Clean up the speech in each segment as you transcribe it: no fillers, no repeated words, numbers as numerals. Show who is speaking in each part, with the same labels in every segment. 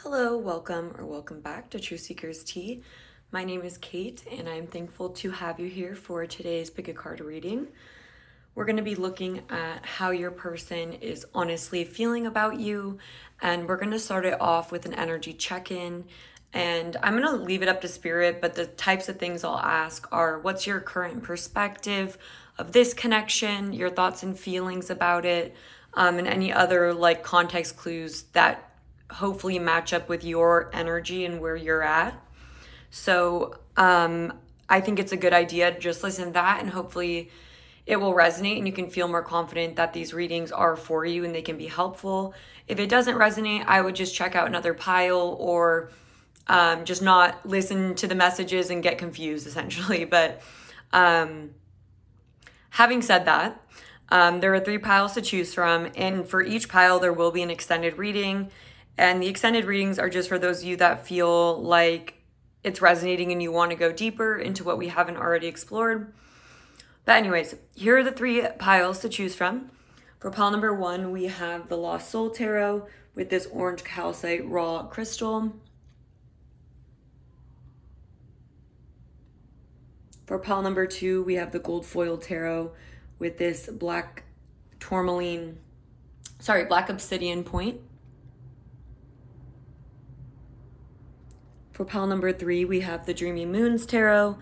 Speaker 1: Hello, welcome back to Truthseekerstea. My name is Kate, and I'm thankful to have you here for today's Pick a Card reading. We're going to be looking at how your person is honestly feeling about you, and we're going to start it off with an energy check-in. And I'm going to leave it up to spirit, but the types of things I'll ask are, what's your current perspective of this connection, your thoughts and feelings about it, and any other like context clues that hopefully match up with your energy and where you're at. So I think it's a good idea to just listen to that, and hopefully it will resonate and you can feel more confident that these readings are for you and they can be helpful. If it doesn't resonate, I would just check out another pile or just not listen to the messages and get confused essentially. But having said that, there are 3 piles to choose from, and for each pile there will be an extended reading. And the extended readings are just for those of you that feel like it's resonating and you want to go deeper into what we haven't already explored. But anyways, here are the 3 piles to choose from. For pile number 1, we have the Lost Soul Tarot with this orange calcite raw crystal. For pile number 2, we have the Gold Foil Tarot with this black obsidian point. For pile number 3, we have the Dreamy Moons Tarot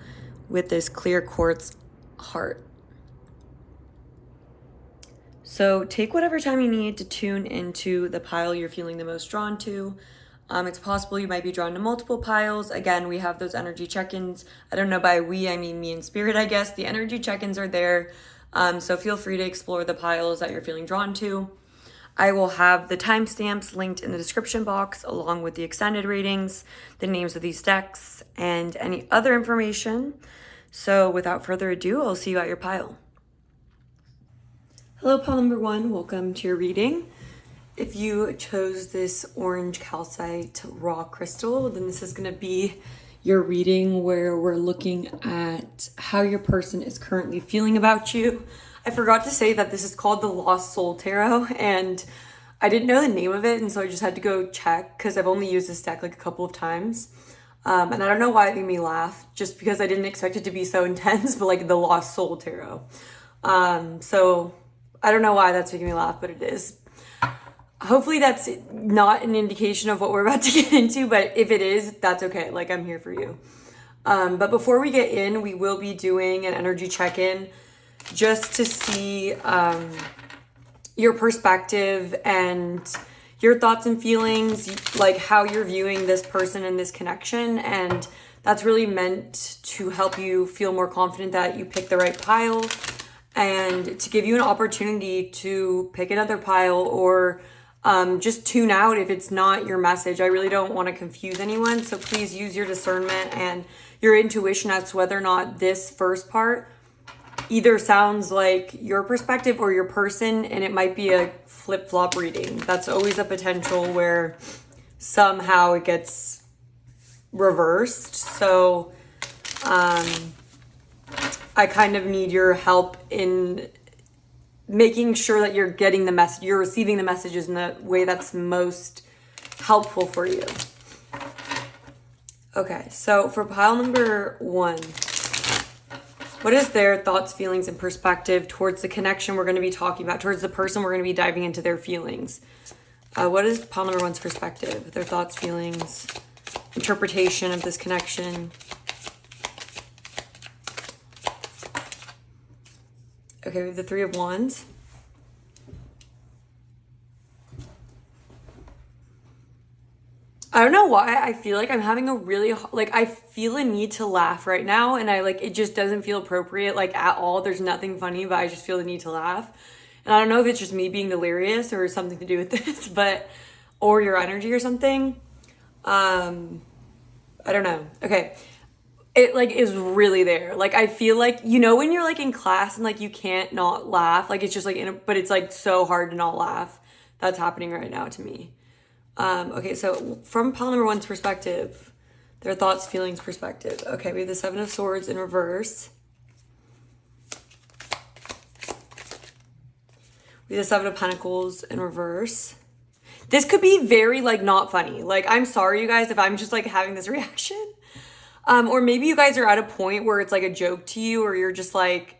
Speaker 1: with this clear quartz heart. So take whatever time you need to tune into the pile you're feeling the most drawn to. It's possible you might be drawn to multiple piles. Again, we have those energy check-ins. I don't know by we, I mean me and spirit, I guess. The energy check-ins are there. So feel free to explore the piles that you're feeling drawn to. I will have the timestamps linked in the description box along with the extended readings, the names of these decks, and any other information. So without further ado, I'll see you at your pile. Hello, pile number 1. Welcome to your reading. If you chose this orange calcite raw crystal, then this is going to be your reading where we're looking at how your person is currently feeling about you. I forgot to say that this is called the Lost Soul Tarot, and I didn't know the name of it, and so I just had to go check because I've only used this deck like a couple of times. And I don't know why it made me laugh, just because I didn't expect it to be so intense, but like the Lost Soul Tarot. So I don't know why that's making me laugh, but it is. Hopefully that's not an indication of what we're about to get into, but if it is, that's okay. Like, I'm here for you. But before we get in, we will be doing an energy check-in just to see your perspective and your thoughts and feelings, like how you're viewing this person and this connection. And that's really meant to help you feel more confident that you pick the right pile and to give you an opportunity to pick another pile or just tune out if it's not your message. I really don't want to confuse anyone. So please use your discernment and your intuition as to whether or not this first part either sounds like your perspective or your person, and it might be a flip-flop reading. That's always a potential where somehow it gets reversed. So I kind of need your help in making sure that you're getting the message, you're receiving the messages in the way that's most helpful for you. Okay, so for pile number 1, what is their thoughts, feelings, and perspective towards the connection we're going to be talking about, towards the person we're going to be diving into their feelings? What is pile number 1's perspective, their thoughts, feelings, interpretation of this connection? Okay, we have the 3 of Wands. I don't know why I feel like I'm having a really, like, I feel a need to laugh right now, and it just doesn't feel appropriate, like, at all. There's nothing funny, but I just feel the need to laugh. And I don't know if it's just me being delirious or something to do with this, or your energy or something. I don't know. Okay. It like is really there. Like, I feel like, you know, when you're like in class and like you can't not laugh, like it's just like, but it's like so hard to not laugh. That's happening right now to me. Okay, so from pile number 1's perspective, their thoughts, feelings, perspective. Okay, we have the 7 of Swords in reverse. We have the 7 of Pentacles in reverse. This could be very like not funny. Like, I'm sorry you guys if I'm just like having this reaction. Or maybe you guys are at a point where it's like a joke to you, or you're just like,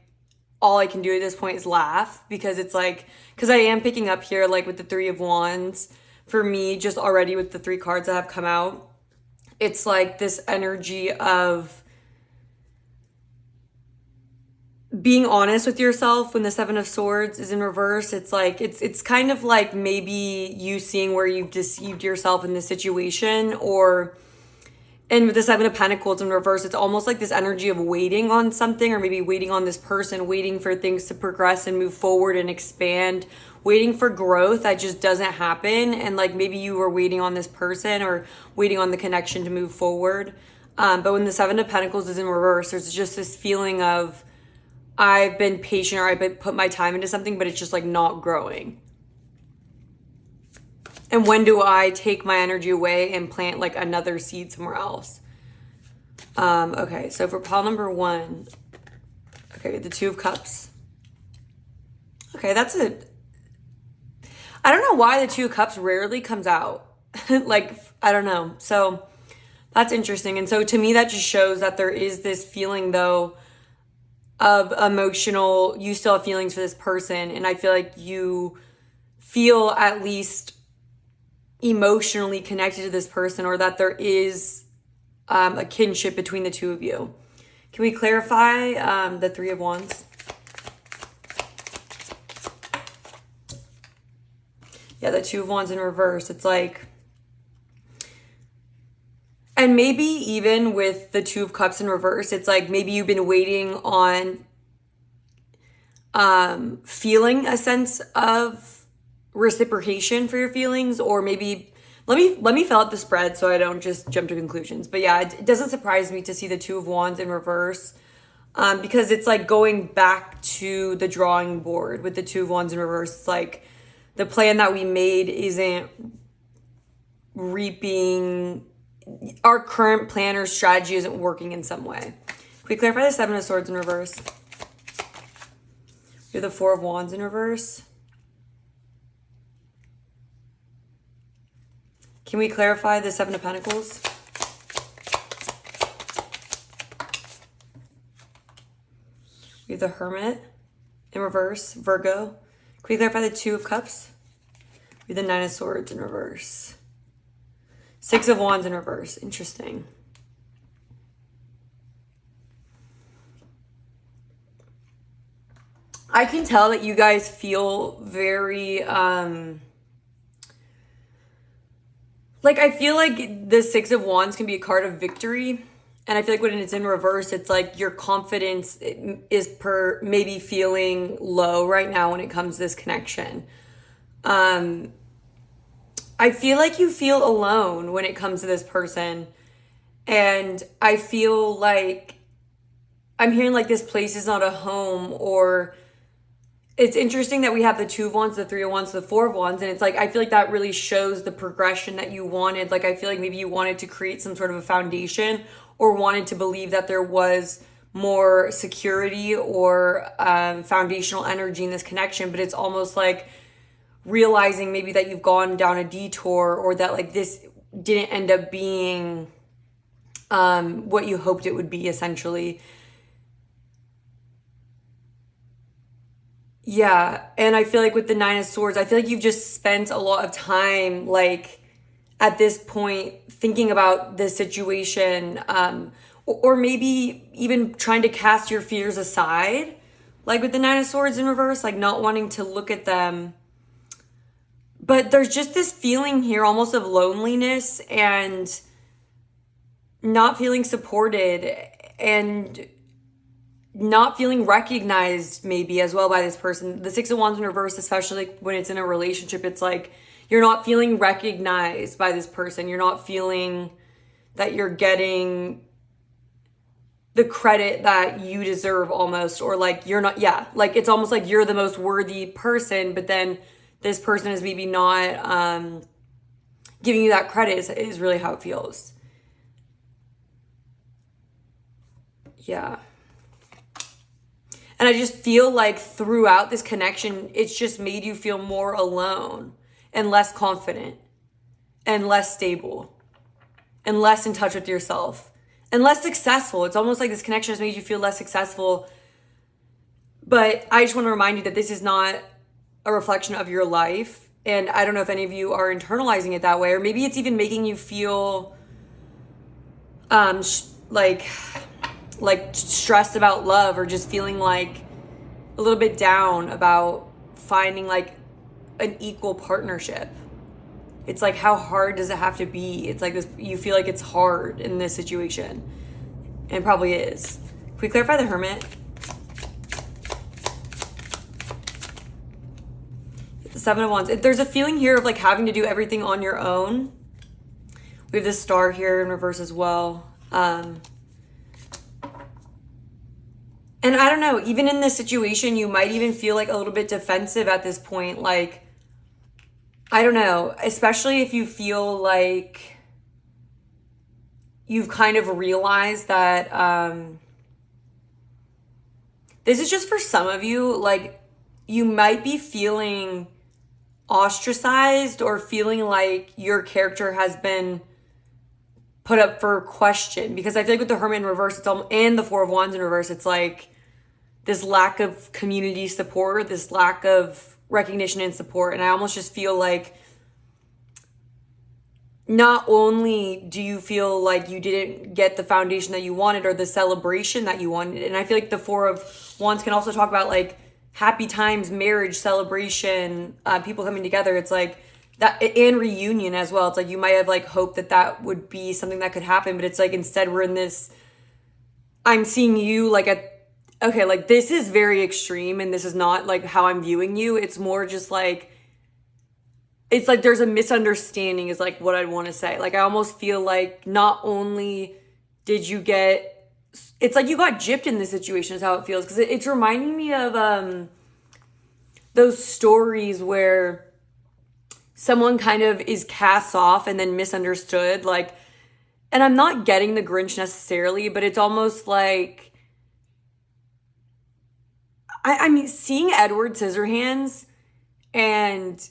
Speaker 1: all I can do at this point is laugh, because it's like, because I am picking up here like with the Three of Wands for me, just already with the 3 cards that have come out. It's like this energy of being honest with yourself. When the 7 of Swords is in reverse, it's like, it's kind of like maybe you seeing where you've deceived yourself in this situation, and with the 7 of Pentacles in reverse, it's almost like this energy of waiting on something, or maybe waiting on this person, waiting for things to progress and move forward and expand, waiting for growth that just doesn't happen. And like maybe you were waiting on this person or waiting on the connection to move forward. But when the 7 of Pentacles is in reverse, there's just this feeling of, I've been patient, or I've put my time into something, but it's just like not growing. And when do I take my energy away and plant like another seed somewhere else? Okay, so for pile number 1, okay, the 2 of Cups. Okay, that's it. I don't know why the 2 of Cups rarely comes out. Like, I don't know. So that's interesting. And so to me, that just shows that there is this feeling though of emotional, you still have feelings for this person. And I feel like you feel at least emotionally connected to this person, or that there is a kinship between the 2 of you. Can we clarify the 3 of Wands? Yeah, the 2 of Wands in reverse. It's like, and maybe even with the 2 of Cups in reverse, it's like maybe you've been waiting on feeling a sense of reciprocation for your feelings, or maybe let me fill out the spread so I don't just jump to conclusions. But yeah, it doesn't surprise me to see the 2 of Wands in reverse, because it's like going back to the drawing board with the 2 of Wands in reverse. It's like the plan that we made isn't reaping, our current plan or strategy isn't working in some way. Can we clarify the 7 of Swords in reverse? We have the 4 of Wands in reverse. Can we clarify the 7 of Pentacles? We have the Hermit in reverse, Virgo. Can we clarify the 2 of Cups? We have the 9 of Swords in reverse. 6 of Wands in reverse. Interesting. I can tell that you guys feel very, like, I feel like the 6 of Wands can be a card of victory. And I feel like when it's in reverse, it's like your confidence is maybe feeling low right now when it comes to this connection. I feel like you feel alone when it comes to this person. And I feel like I'm hearing like this place is not a home, or it's interesting that we have the 2 of Wands, the 3 of Wands, the 4 of Wands. And it's like, I feel like that really shows the progression that you wanted. Like, I feel like maybe you wanted to create some sort of a foundation, or wanted to believe that there was more security or foundational energy in this connection. But it's almost like realizing maybe that you've gone down a detour, or that like this didn't end up being what you hoped it would be, essentially. Yeah, and I feel like with the 9 of Swords, I feel like you've just spent a lot of time, like, at this point, thinking about this situation, or maybe even trying to cast your fears aside, like with the 9 of Swords in reverse, like not wanting to look at them. But there's just this feeling here almost of loneliness and not feeling supported, and not feeling recognized maybe as well by this person. The 6 of Wands in reverse, especially when it's in a relationship, it's like you're not feeling recognized by this person. You're not feeling that you're getting the credit that you deserve almost, or like you're not, yeah, like it's almost like you're the most worthy person, but then this person is maybe not giving you that credit is really how it feels. Yeah. And I just feel like throughout this connection, it's just made you feel more alone. and less confident and less stable and less in touch with yourself and less successful. It's almost like this connection has made you feel less successful. But I just want to remind you that this is not a reflection of your life. And I don't know if any of you are internalizing it that way, or maybe it's even making you feel like stressed about love, or just feeling like a little bit down about finding like an equal partnership. It's like, how hard does it have to be? It's like this, you feel like it's hard in this situation. And it probably is. Can we clarify the Hermit? The Seven of Wands. There's a feeling here of like having to do everything on your own. We have the Star here in reverse as well. And I don't know, even in this situation, you might even feel like a little bit defensive at this point. Like, I don't know, especially if you feel like you've kind of realized that this is just for some of you, like you might be feeling ostracized or feeling like your character has been put up for question, because I feel like with the Hermit in reverse, and the Four of Wands in reverse, it's like this lack of community support, this lack of recognition and support. And I almost just feel like not only do you feel like you didn't get the foundation that you wanted or the celebration that you wanted, and I feel like the Four of Wands can also talk about like happy times, marriage, celebration, people coming together. It's like that, and reunion as well. It's like you might have like hoped that that would be something that could happen, but it's like instead we're in this, I'm seeing you like okay, like this is very extreme and this is not like how I'm viewing you. It's more just like, it's like there's a misunderstanding is like what I'd want to say. Like I almost feel like not only did you get, it's like you got gypped in this situation is how it feels. Because it's reminding me of those stories where someone kind of is cast off and then misunderstood. Like, and I'm not getting the Grinch necessarily, but it's almost like, I mean, seeing Edward Scissorhands, and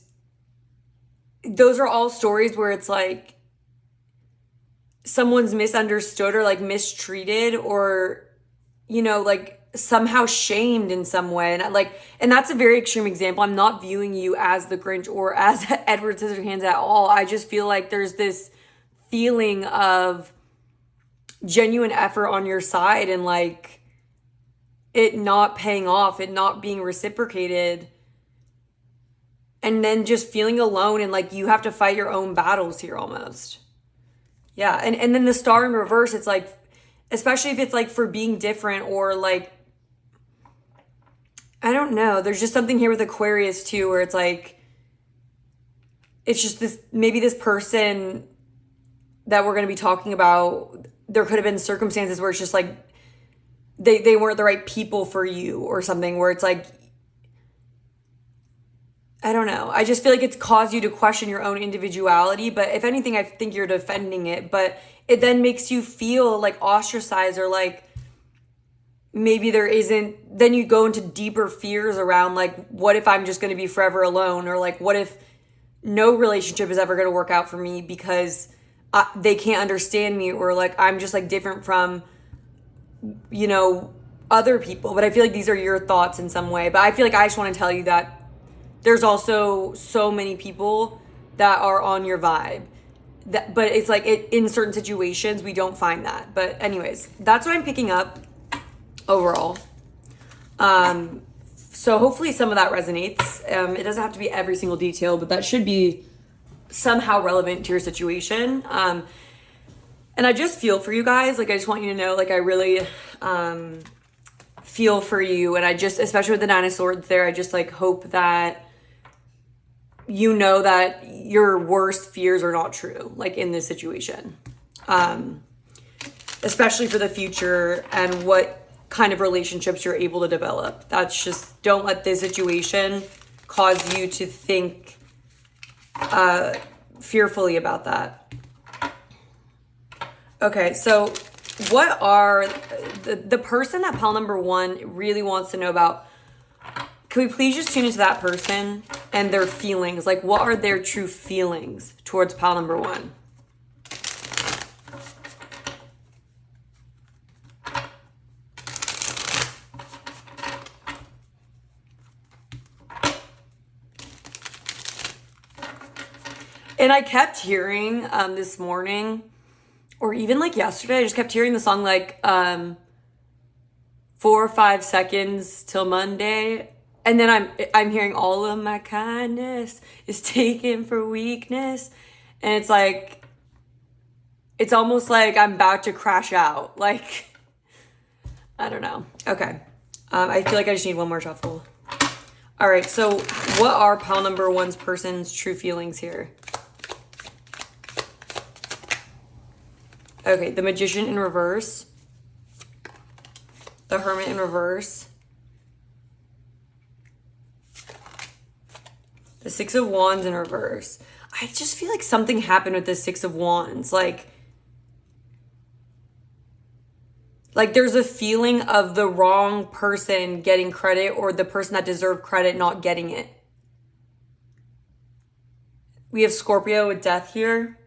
Speaker 1: those are all stories where it's like someone's misunderstood or like mistreated or, you know, like somehow shamed in some way. And that's a very extreme example. I'm not viewing you as the Grinch or as Edward Scissorhands at all. I just feel like there's this feeling of genuine effort on your side and like it not paying off, it not being reciprocated, and then just feeling alone and like you have to fight your own battles here almost. Yeah, and then the Star in reverse, it's like, especially if it's like for being different or like, I don't know, there's just something here with Aquarius too where it's like, it's just this, maybe this person that we're going to be talking about, there could have been circumstances where it's just like they weren't the right people for you or something, where it's like, I don't know. I just feel like it's caused you to question your own individuality. But if anything, I think you're defending it. But it then makes you feel like ostracized, or like maybe there isn't, then you go into deeper fears around like, what if I'm just going to be forever alone? Or like, what if no relationship is ever going to work out for me because they can't understand me? Or like, I'm just like different from, you know, other people. But I feel like these are your thoughts in some way. But I feel like I just want to tell you that there's also so many people that are on your vibe. But it's like in certain situations, we don't find that. But anyways, that's what I'm picking up overall. So hopefully some of that resonates. It doesn't have to be every single detail, but that should be somehow relevant to your situation. And I just feel for you guys. Like, I just want you to know, like, I really feel for you. And I just, especially with the Nine of Swords there, I just, like, hope that you know that your worst fears are not true, like, in this situation. Especially for the future and what kind of relationships you're able to develop. That's just, don't let this situation cause you to think fearfully about that. Okay, so what are the person that pile number 1 really wants to know about? Can we please just tune into that person and their feelings. Like, what are their true feelings towards pile number one? And I kept hearing this morning, or even like yesterday, I just kept hearing the song like 4 or 5 seconds till Monday. And then I'm hearing all of my kindness is taken for weakness. And it's like, it's almost like I'm about to crash out. Like, I don't know. Okay. I feel like I just need one more shuffle. All right. So what are pile number one's person's true feelings here? Okay, the Magician in reverse. The Hermit in reverse. The Six of Wands in reverse. I just feel like something happened with the Six of Wands. Like there's a feeling of the wrong person getting credit or the person that deserved credit not getting it. We have Scorpio with Death here.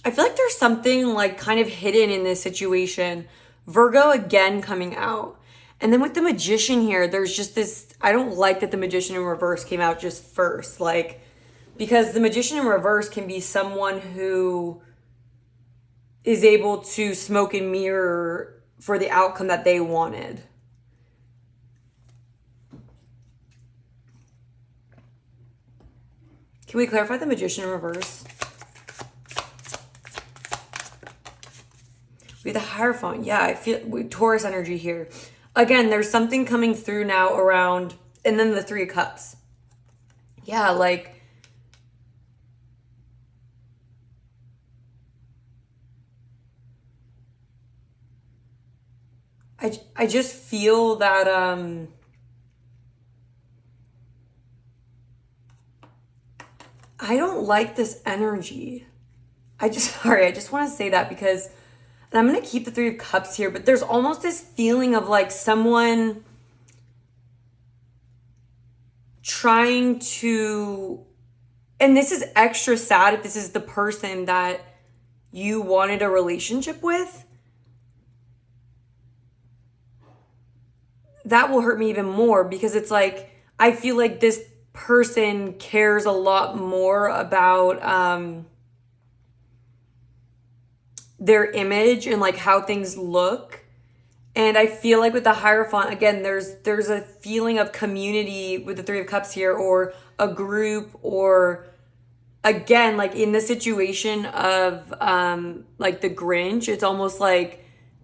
Speaker 1: I feel like there's something like kind of hidden in this situation. Virgo again coming out. And then with the Magician here, there's just this, I don't like that the Magician in reverse came out just first. Like, because the Magician in reverse can be someone who is able to smoke and mirror for the outcome that they wanted. Can we clarify the Magician in reverse? We have the Hierophant. Yeah, I feel Taurus energy here. Again, there's something coming through now around, and then the Three of Cups. Yeah, like, I just feel that I don't like this energy. Sorry, I just want to say that because, and I'm going to keep the Three of Cups here, but there's almost this feeling of like someone trying to, and this is extra sad if this is the person that you wanted a relationship with. That will hurt me even more because it's like, I feel like this person cares a lot more about their image and like how things look. And I feel like with the Hierophant, again, there's a feeling of community with the Three of Cups here, or a group, or again, like in the situation of like the Grinch, it's almost like,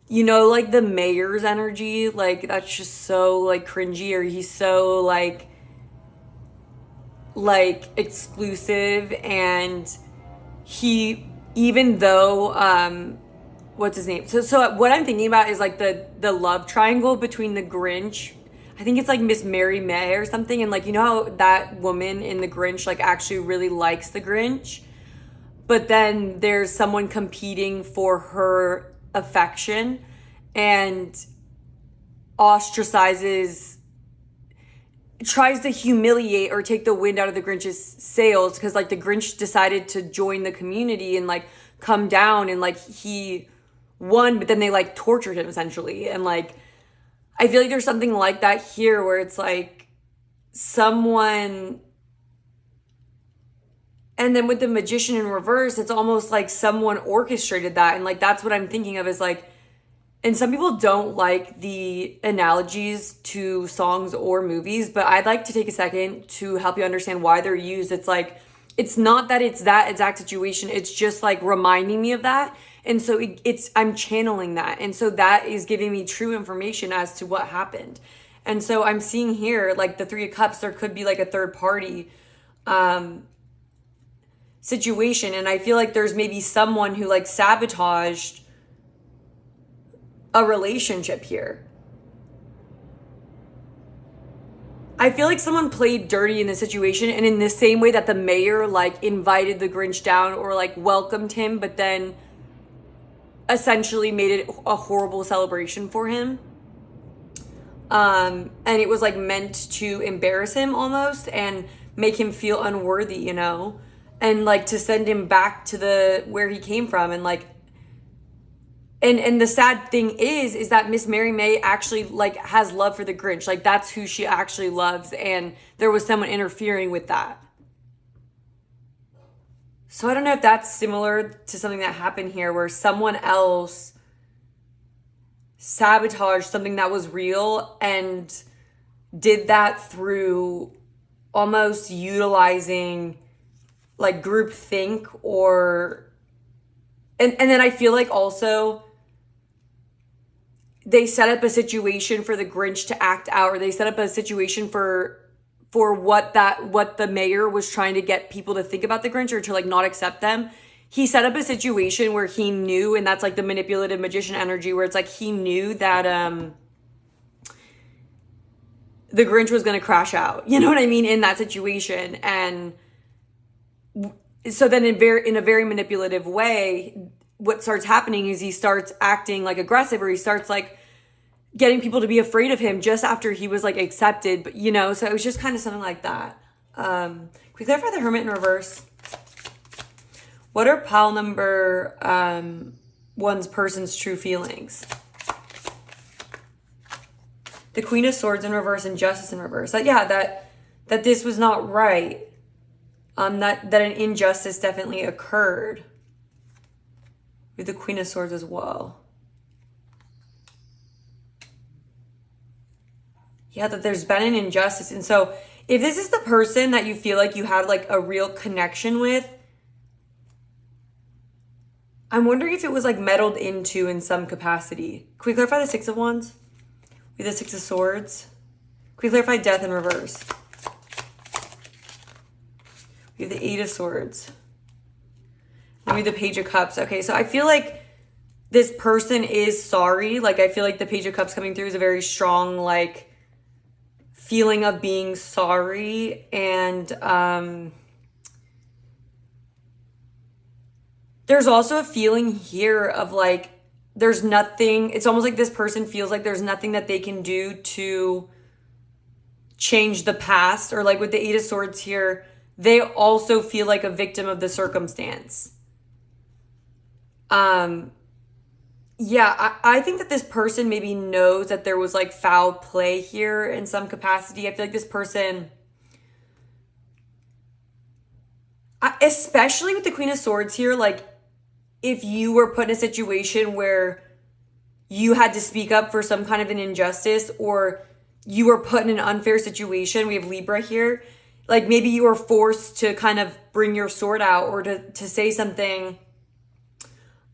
Speaker 1: you know, like the mayor's energy, like that's just so like cringy, or he's so like exclusive, and he, even though what's his name, so what I'm thinking about is like the love triangle between the Grinch, I think it's like Miss Mary May or something, and like, you know how that woman in the Grinch like actually really likes the Grinch, but then there's someone competing for her affection and ostracizes, tries to humiliate or take the wind out of the Grinch's sails, because like the Grinch decided to join the community and like come down, and like he won, but then they like tortured him essentially. And like I feel like there's something like that here where it's like someone, and then with the Magician in reverse, it's almost like someone orchestrated that. And like that's what I'm thinking of is like, and some people don't like the analogies to songs or movies, but I'd like to take a second to help you understand why they're used. It's like, it's not that it's that exact situation. It's just like reminding me of that. And so I'm channeling that. And so that is giving me true information as to what happened. And so I'm seeing here, like the Three of Cups, there could be like a third party situation. And I feel like there's maybe someone who like sabotaged a relationship here. I feel like someone played dirty in this situation, and in the same way that the mayor like invited the Grinch down or like welcomed him, but then essentially made it a horrible celebration for him. And it was like meant to embarrass him almost. And make him feel unworthy, you know? And like to send him back to the where he came from. And like and the sad thing is that Miss Mary May actually like has love for the Grinch. Like that's who she actually loves, and there was someone interfering with that. So I don't know if that's similar to something that happened here where someone else sabotaged something that was real and did that through almost utilizing like group think or and then I feel like also they set up a situation for the Grinch to act out, or they set up a situation for what the mayor was trying to get people to think about the Grinch or to like not accept them. He set up a situation where he knew, and that's like the manipulative magician energy, where it's like he knew that the Grinch was going to crash out. You know what I mean? In that situation. And so then in a very manipulative way, what starts happening is he starts acting like aggressive, or he starts like getting people to be afraid of him just after he was like accepted. But you know, so it was just kind of something like that. Can we clarify the Hermit in reverse? What are pile number one's person's true feelings? The Queen of Swords in reverse and Justice in reverse. That this was not right. That an injustice definitely occurred. With the Queen of Swords as well. Yeah, that there's been an injustice. And so if this is the person that you feel like you had like a real connection with, I'm wondering if it was like meddled into in some capacity. Can we clarify the Six of Wands? With the Six of Swords. Can we clarify Death in reverse? We have the Eight of Swords. Maybe the Page of Cups. Okay, so I feel like this person is sorry. Like, I feel like the Page of Cups coming through is a very strong, like, feeling of being sorry. And there's also a feeling here of, like, there's nothing. It's almost like this person feels like there's nothing that they can do to change the past. Or, like, with the Eight of Swords here, they also feel like a victim of the circumstance. Yeah, I think that this person maybe knows that there was like foul play here in some capacity. I feel like this person, especially with the Queen of Swords here, like if you were put in a situation where you had to speak up for some kind of an injustice, or you were put in an unfair situation, we have Libra here, like maybe you were forced to kind of bring your sword out, or to say something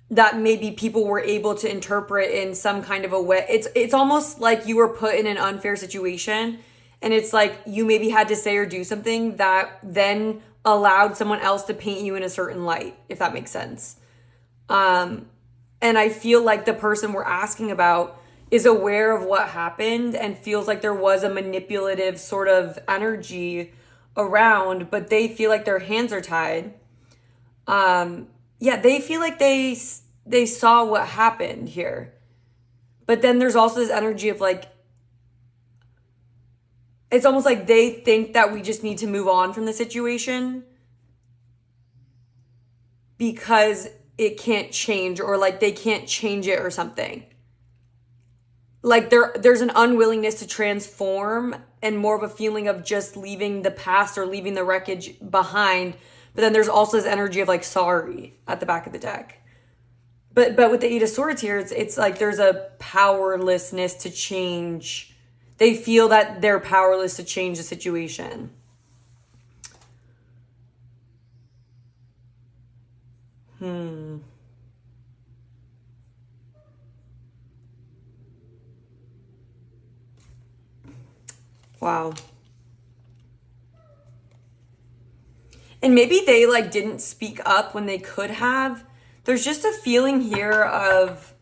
Speaker 1: that maybe people were able to interpret in some kind of a way. It's almost like you were put in an unfair situation, and it's like you maybe had to say or do something that then allowed someone else to paint you in a certain light, if that makes sense. And I feel like the person we're asking about is aware of what happened and feels like there was a manipulative sort of energy around, but they feel like their hands are tied. Yeah, they feel like they saw what happened here. But then there's also this energy of like, it's almost like they think that we just need to move on from the situation because it can't change, or like they can't change it or something. Like there's an unwillingness to transform, and more of a feeling of just leaving the past or leaving the wreckage behind. But then there's also this energy of like sorry at the back of the deck. But with the Eight of Swords here, it's like there's a powerlessness to change. They feel that they're powerless to change the situation. Wow. And maybe they like didn't speak up when they could have. There's just a feeling here of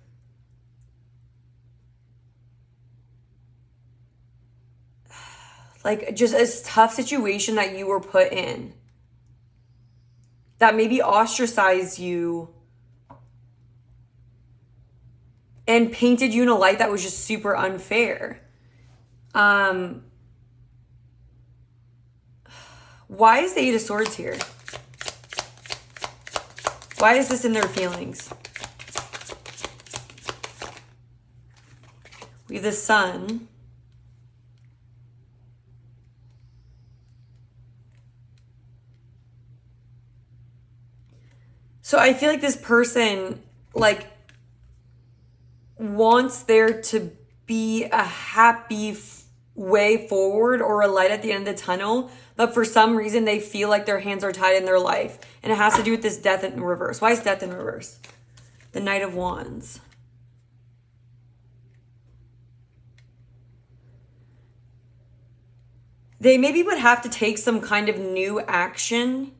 Speaker 1: like just a tough situation that you were put in that maybe ostracized you and painted you in a light that was just super unfair. Why is the Eight of Swords here? Why is this in their feelings? We have the Sun. So I feel like this person, like, wants there to be a happy way forward or a light at the end of the tunnel, but for some reason they feel like their hands are tied in their life. And it has to do with this Death in reverse. Why is Death in reverse? The Knight of Wands. They maybe would have to take some kind of new action.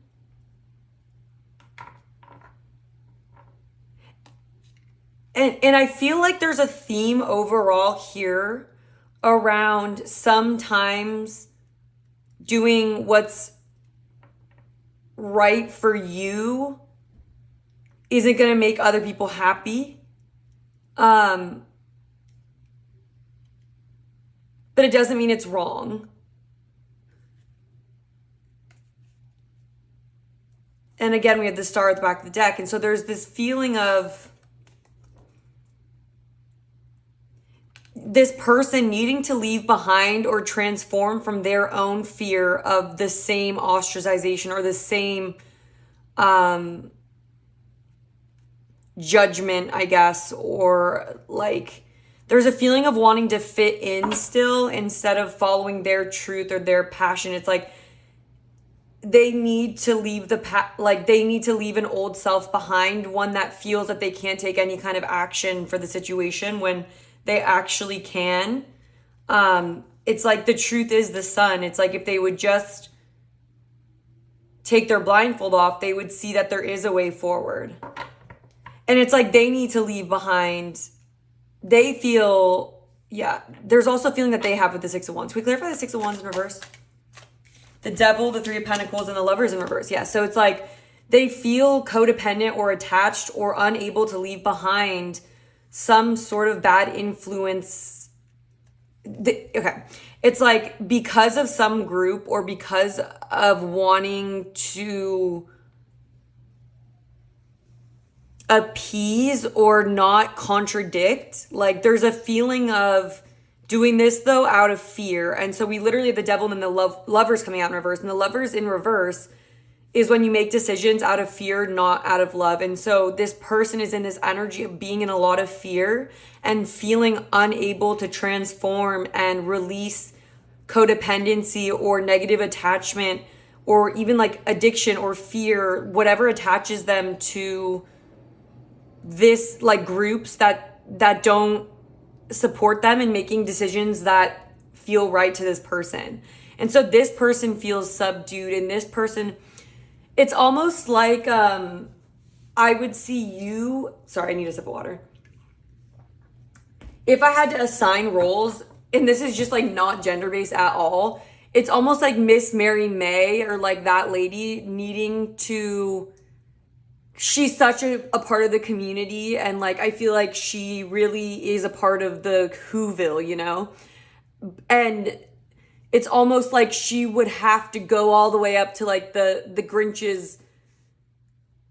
Speaker 1: And I feel like there's a theme overall here around sometimes doing what's right for you isn't going to make other people happy. But it doesn't mean it's wrong. And again, we have the Star at the back of the deck. And so there's this feeling of this person needing to leave behind or transform from their own fear of the same ostracization or the same judgment, I guess, or like there's a feeling of wanting to fit in still instead of following their truth or their passion. It's like they need to leave they need to leave an old self behind, one that feels that they can't take any kind of action for the situation when they actually can. It's like the truth is the Sun. It's like if they would just take their blindfold off, they would see that there is a way forward. And it's like they need to leave behind. They feel, yeah, there's also a feeling that they have with the Six of Wands. Can we clarify the Six of Wands in reverse? The Devil, the Three of Pentacles, and the Lovers in reverse. Yeah, so it's like they feel codependent or attached or unable to leave behind some sort of bad influence. Okay. It's like because of some group or because of wanting to appease or not contradict, like there's a feeling of doing this though out of fear. And so we literally have the Devil and the Lovers coming out in reverse. And the Lovers in reverse is when you make decisions out of fear, not out of love. And so this person is in this energy of being in a lot of fear and feeling unable to transform and release codependency or negative attachment or even like addiction or fear, whatever attaches them to this, like groups that don't support them in making decisions that feel right to this person. And so this person feels subdued, and this person, it's almost like I would see you, sorry, I need a sip of water. If I had to assign roles, and this is just like not gender-based at all, it's almost like Miss Mary May or like that lady needing to, she's such a part of the community, and like I feel like she really is a part of the Whoville, you know? And it's almost like she would have to go all the way up to like the Grinch's,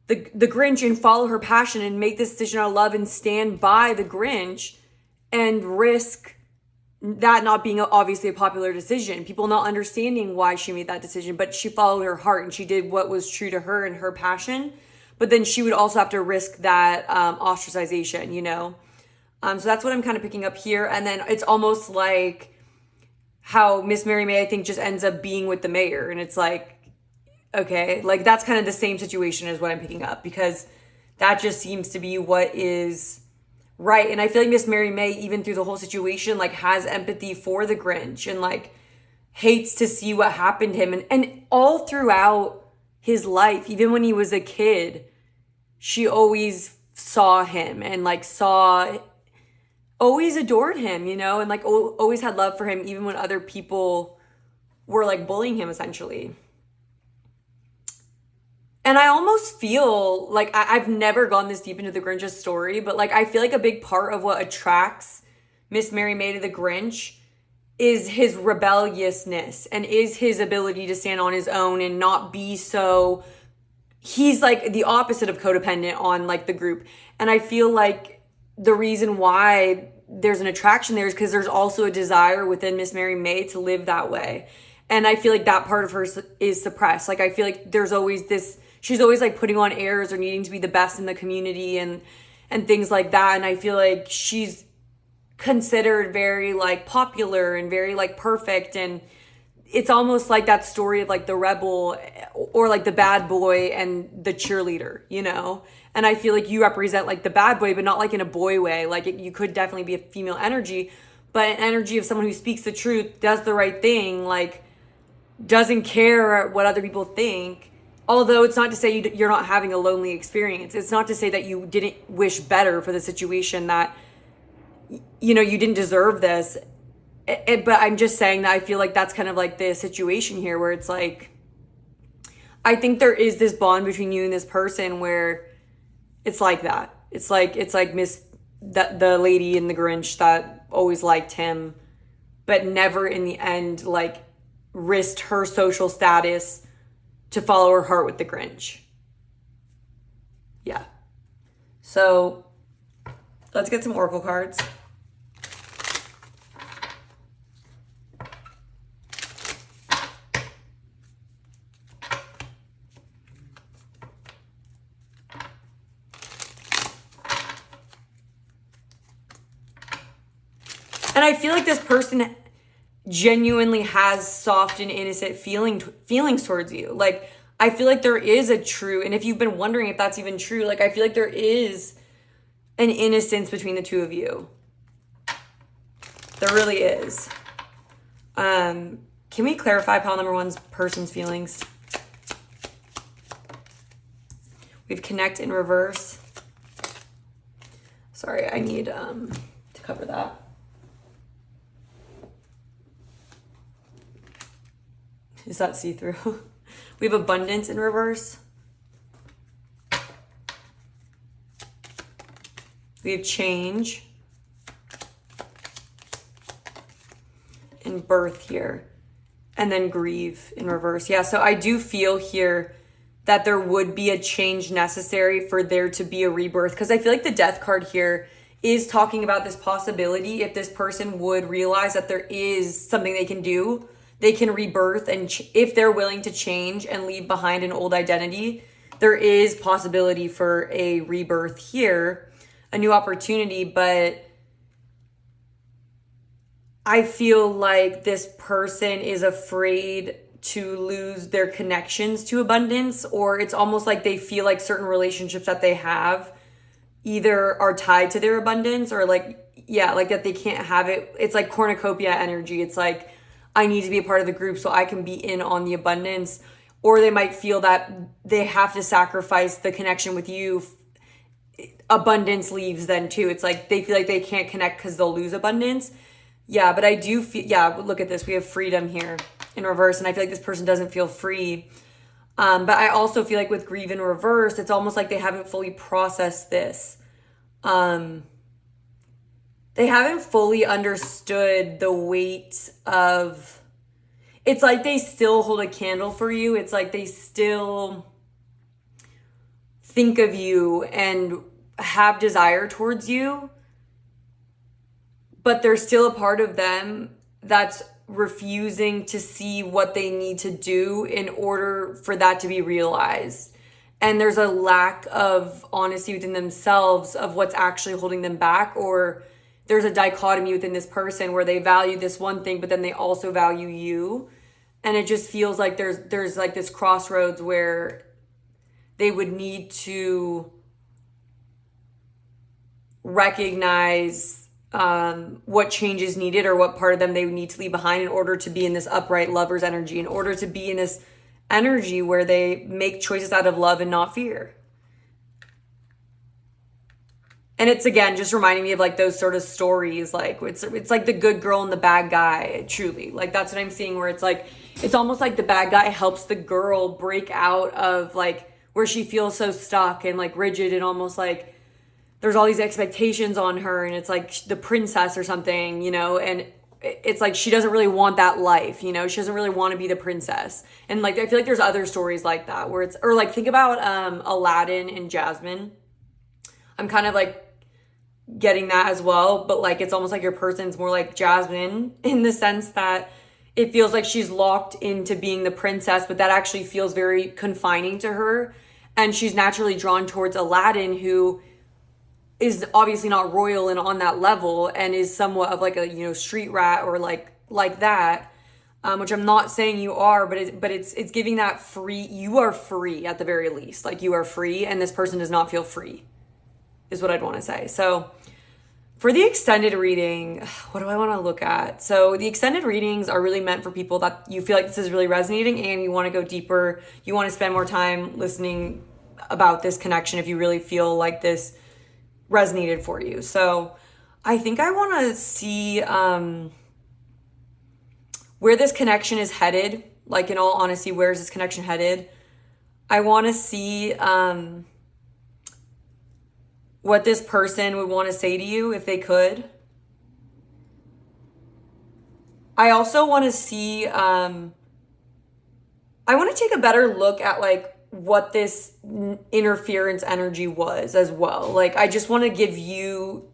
Speaker 1: the Grinch, and follow her passion and make this decision out of love and stand by the Grinch and risk that not being obviously a popular decision, people not understanding why she made that decision, but she followed her heart and she did what was true to her and her passion. But then she would also have to risk that ostracization, you know? So that's what I'm kind of picking up here. And then it's almost like how Miss Mary May, I think, just ends up being with the mayor. And it's like, okay, like that's kind of the same situation as what I'm picking up, because that just seems to be what is right. And I feel like Miss Mary May, even through the whole situation, like has empathy for the Grinch and like hates to see what happened to him. And all throughout his life, even when he was a kid, she always saw him and like always adored him, you know, and like always had love for him, even when other people were like bullying him essentially. And I almost feel like I've never gone this deep into the Grinch's story, but like I feel like a big part of what attracts Miss Mary May to the Grinch is his rebelliousness and is his ability to stand on his own and not be so, he's like the opposite of codependent on like the group. And I feel like the reason why there's an attraction there is because there's also a desire within Miss Mary May to live that way. And I feel like that part of her is suppressed. Like, I feel like there's always this, she's always like putting on airs or needing to be the best in the community and things like that. And I feel like she's considered very like popular and very like perfect. And it's almost like that story of like the rebel or like the bad boy and the cheerleader, you know? And I feel like you represent like the bad boy, but not like in a boy way. Like you could definitely be a female energy, but an energy of someone who speaks the truth, does the right thing, like doesn't care what other people think. Although it's not to say you're not having a lonely experience. It's not to say that you didn't wish better for the situation, that, you know, you didn't deserve this. But I'm just saying that I feel like that's kind of like the situation here where it's like, I think there is this bond between you and this person where it's like that. It's like the lady in the Grinch that always liked him, but never in the end, like, risked her social status to follow her heart with the Grinch. Yeah. So let's get some oracle cards. And I feel like this person genuinely has soft and innocent feelings towards you. Like, I feel like there is a true, and if you've been wondering if that's even true, like, I feel like there is an innocence between the two of you. There really is. Can we clarify pile number one's person's feelings? We have connect in reverse. Sorry, I need to cover that. Is that see-through? We have abundance in reverse. We have change. And birth here. And then grieve in reverse. Yeah, so I do feel here that there would be a change necessary for there to be a rebirth. Because I feel like the death card here is talking about this possibility. If this person would realize that there is something they can do, they can rebirth, and if they're willing to change and leave behind an old identity, there is possibility for a rebirth here, a new opportunity. But I feel like this person is afraid to lose their connections to abundance, or it's almost like they feel like certain relationships that they have either are tied to their abundance or like, yeah, like that they can't have it. It's like cornucopia energy. It's like, I need to be a part of the group so I can be in on the abundance. Or they might feel that they have to sacrifice the connection with you. Abundance leaves then too. It's like they feel like they can't connect because they'll lose abundance. Yeah, but I do feel, yeah, look at this. We have freedom here in reverse. And I feel like this person doesn't feel free. But I also feel like with grieve in reverse, it's almost like they haven't fully processed this. They haven't fully understood the weight of, it's like they still hold a candle for you. It's like they still think of you and have desire towards you, but there's still a part of them that's refusing to see what they need to do in order for that to be realized. And there's a lack of honesty within themselves of what's actually holding them back, or there's a dichotomy within this person where they value this one thing, but then they also value you. And it just feels like there's like this crossroads where they would need to recognize what change is needed, or what part of them they would need to leave behind in order to be in this upright lover's energy, in order to be in this energy where they make choices out of love and not fear. And it's, again, just reminding me of like those sort of stories. Like it's like the good girl and the bad guy, truly. Like that's what I'm seeing, where it's like, it's almost like the bad guy helps the girl break out of like where she feels so stuck and like rigid, and almost like there's all these expectations on her, and it's like the princess or something, you know, and it's like she doesn't really want that life, you know? She doesn't really want to be the princess. And like I feel like there's other stories like that where it's, or like think about Aladdin and Jasmine. I'm kind of like getting that as well, but like it's almost like your person's more like Jasmine in the sense that it feels like she's locked into being the princess, but that actually feels very confining to her. And she's naturally drawn towards Aladdin, who is obviously not royal and on that level and is somewhat of like a, you know, street rat or like that, which I'm not saying you are, but it's giving that free, you are free at the very least. Like you are free and this person does not feel free is what I'd want to say. So for the extended reading, what do I want to look at? So the extended readings are really meant for people that you feel like this is really resonating and you want to go deeper. You want to spend more time listening about this connection if you really feel like this resonated for you. So I think I want to see where this connection is headed. Like in all honesty, where is this connection headed? I want to see what this person would want to say to you if they could. I also want to see, I want to take a better look at like what this interference energy was as well. Like, I just want to give you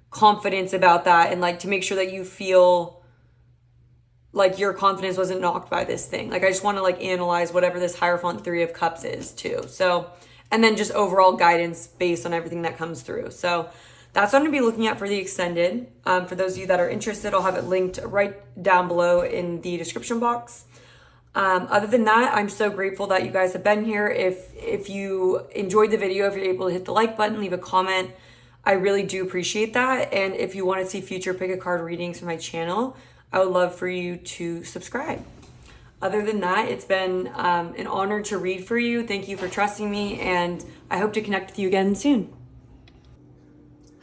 Speaker 1: confidence about that and like to make sure that you feel like your confidence wasn't knocked by this thing. Like, I just want to like analyze whatever this Hierophant 3 of Cups is too. So, and then just overall guidance based on everything that comes through. So that's what I'm going to be looking at for the extended. For those of you that are interested, I'll have it linked right down below in the description box. Other than that, I'm so grateful that you guys have been here. If you enjoyed the video, if you're able to hit the like button, leave a comment, I really do appreciate that. And if you want to see future pick a card readings from my channel, I would love for you to subscribe. Other than that, it's been an honor to read for you. Thank you for trusting me, and I hope to connect with you again soon.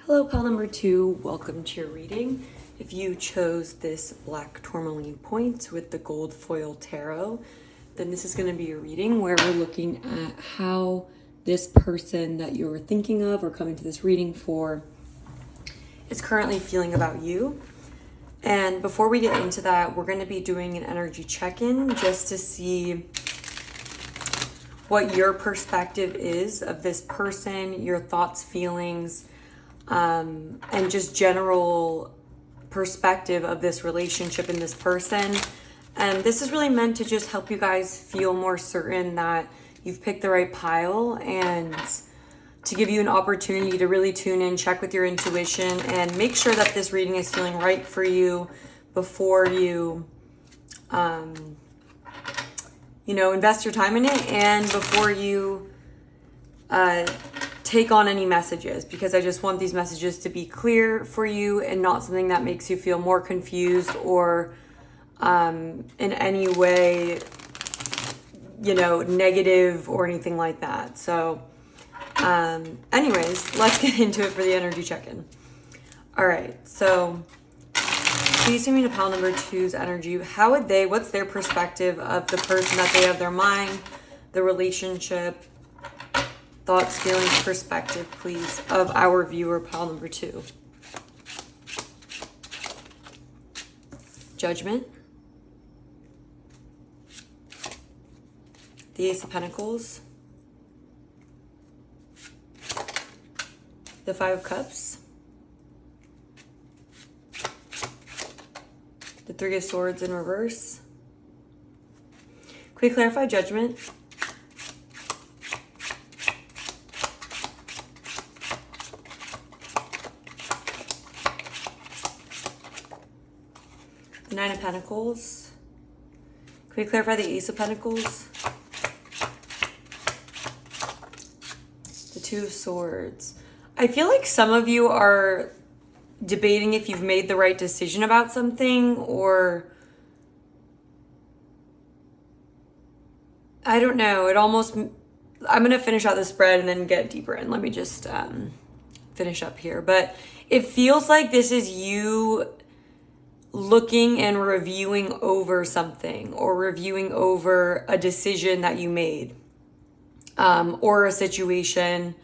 Speaker 1: Hello, pile number 2. Welcome to your reading. If you chose this black tourmaline point with the gold foil tarot, then this is going to be a reading where we're looking at how this person that you're thinking of or coming to this reading for is currently feeling about you. And before we get into that, we're going to be doing an energy check-in just to see what your perspective is of this person, your thoughts, feelings, and just general perspective of this relationship and this person. And this is really meant to just help you guys feel more certain that you've picked the right pile and to give you an opportunity to really tune in, check with your intuition, and make sure that this reading is feeling right for you before you, invest your time in it and before you take on any messages, because I just want these messages to be clear for you and not something that makes you feel more confused or in any way, negative or anything like that. So anyways, let's get into it for the energy check-in. All right, so please send me to pile number 2's energy. What's their perspective of the person that they have their mind, the relationship, thoughts, feelings, perspective, please, of our viewer, pile number 2. Judgment. The Ace of Pentacles. The 5 of Cups. The 3 of Swords in reverse. Can we clarify Judgment? The 9 of Pentacles. Can we clarify the Ace of Pentacles? The 2 of Swords. I feel like some of you are debating if you've made the right decision about something, or I don't know. I'm going to finish out the spread and then get deeper in. Let me just finish up here. But it feels like this is you looking and reviewing over something or reviewing over a decision that you made or a situation.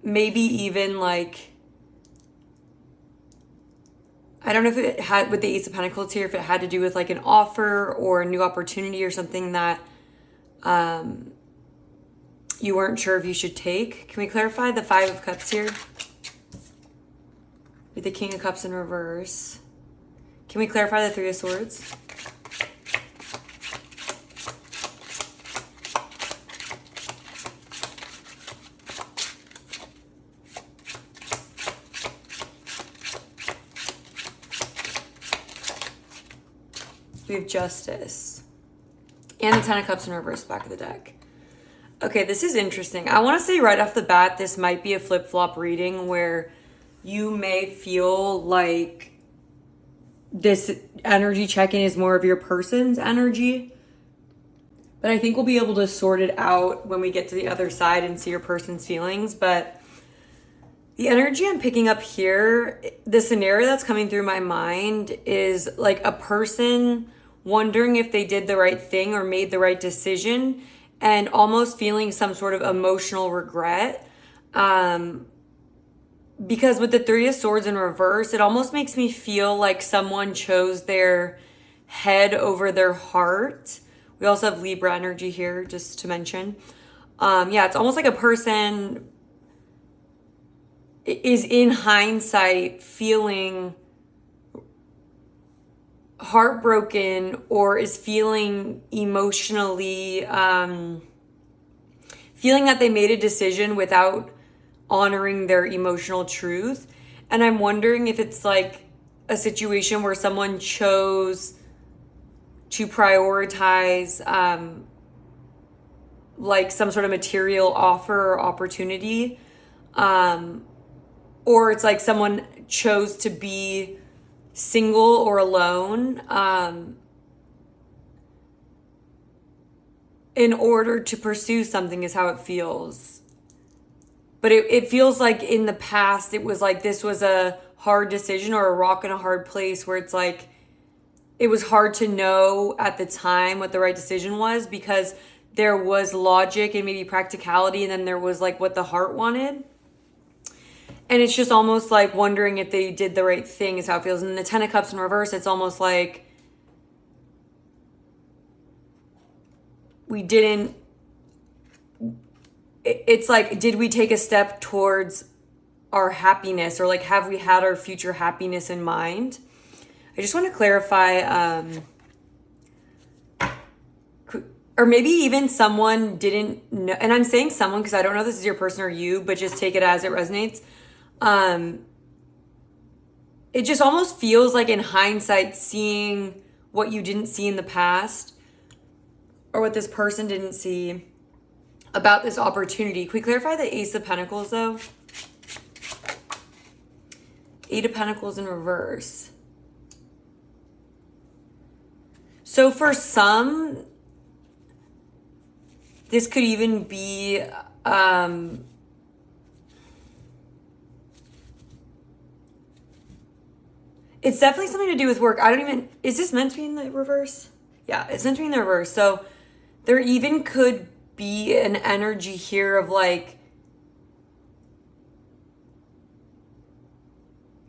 Speaker 1: Maybe even like I don't know if it had, with the Ace of Pentacles here, if it had to do with like an offer or a new opportunity or something that you weren't sure if you should take. Can we clarify the Five of Cups here? With the King of Cups in reverse. Can we clarify the Three of Swords? We have Justice. And the Ten of Cups in reverse, back of the deck. Okay, this is interesting. I want to say right off the bat, this might be a flip-flop reading where you may feel like this energy check-in is more of your person's energy. But I think we'll be able to sort it out when we get to the other side and see your person's feelings. But the energy I'm picking up here, the scenario that's coming through my mind is like a person wondering if they did the right thing or made the right decision and almost feeling some sort of emotional regret. Because with the Three of Swords in reverse, it almost makes me feel like someone chose their head over their heart. We also have Libra energy here, just to mention. Yeah, it's almost like a person is in hindsight feeling heartbroken or is feeling emotionally, feeling that they made a decision without honoring their emotional truth. And I'm wondering if it's like a situation where someone chose to prioritize like some sort of material offer or opportunity, or it's like someone chose to be single or alone in order to pursue something, is how it feels. But it feels like in the past it was like this was a hard decision or a rock in a hard place where it's like it was hard to know at the time what the right decision was because there was logic and maybe practicality, and then there was like what the heart wanted. And it's just almost like wondering if they did the right thing is how it feels. And the Ten of Cups in reverse, it's almost like we didn't, it's like, did we take a step towards our happiness, or like, have we had our future happiness in mind? I just want to clarify, or maybe even someone didn't know, and I'm saying someone because I don't know if this is your person or you, but just take it as it resonates. It just almost feels like in hindsight, seeing what you didn't see in the past or what this person didn't see about this opportunity. Can we clarify the Ace of Pentacles though? Eight of Pentacles in reverse. So for some, this could even be it's definitely something to do with work. I don't even, is this meant to be in the reverse? Yeah, it's meant to be in the reverse. So there even could be an energy here of like,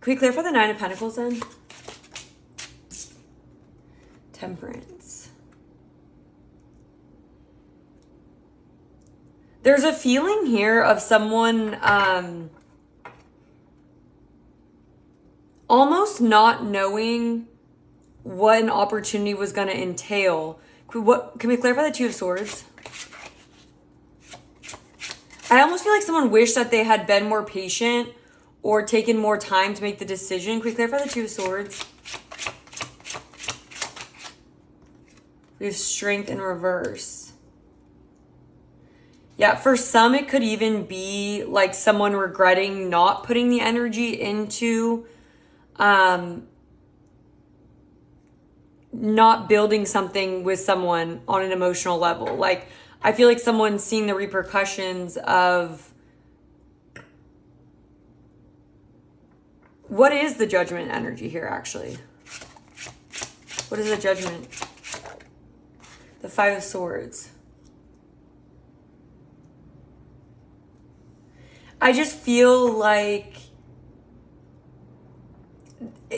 Speaker 1: can we clarify the Nine of Pentacles then? Temperance. There's a feeling here of someone almost not knowing what an opportunity was going to entail. Can we clarify the Two of Swords? I almost feel like someone wished that they had been more patient or taken more time to make the decision. Can we clarify the Two of Swords? We have Strength in reverse. Yeah, for some, it could even be like someone regretting not putting the energy into not building something with someone on an emotional level. Like, I feel like someone's seeing the repercussions of what is the Judgment energy here, actually? What is the Judgment? The Five of Swords. I just feel like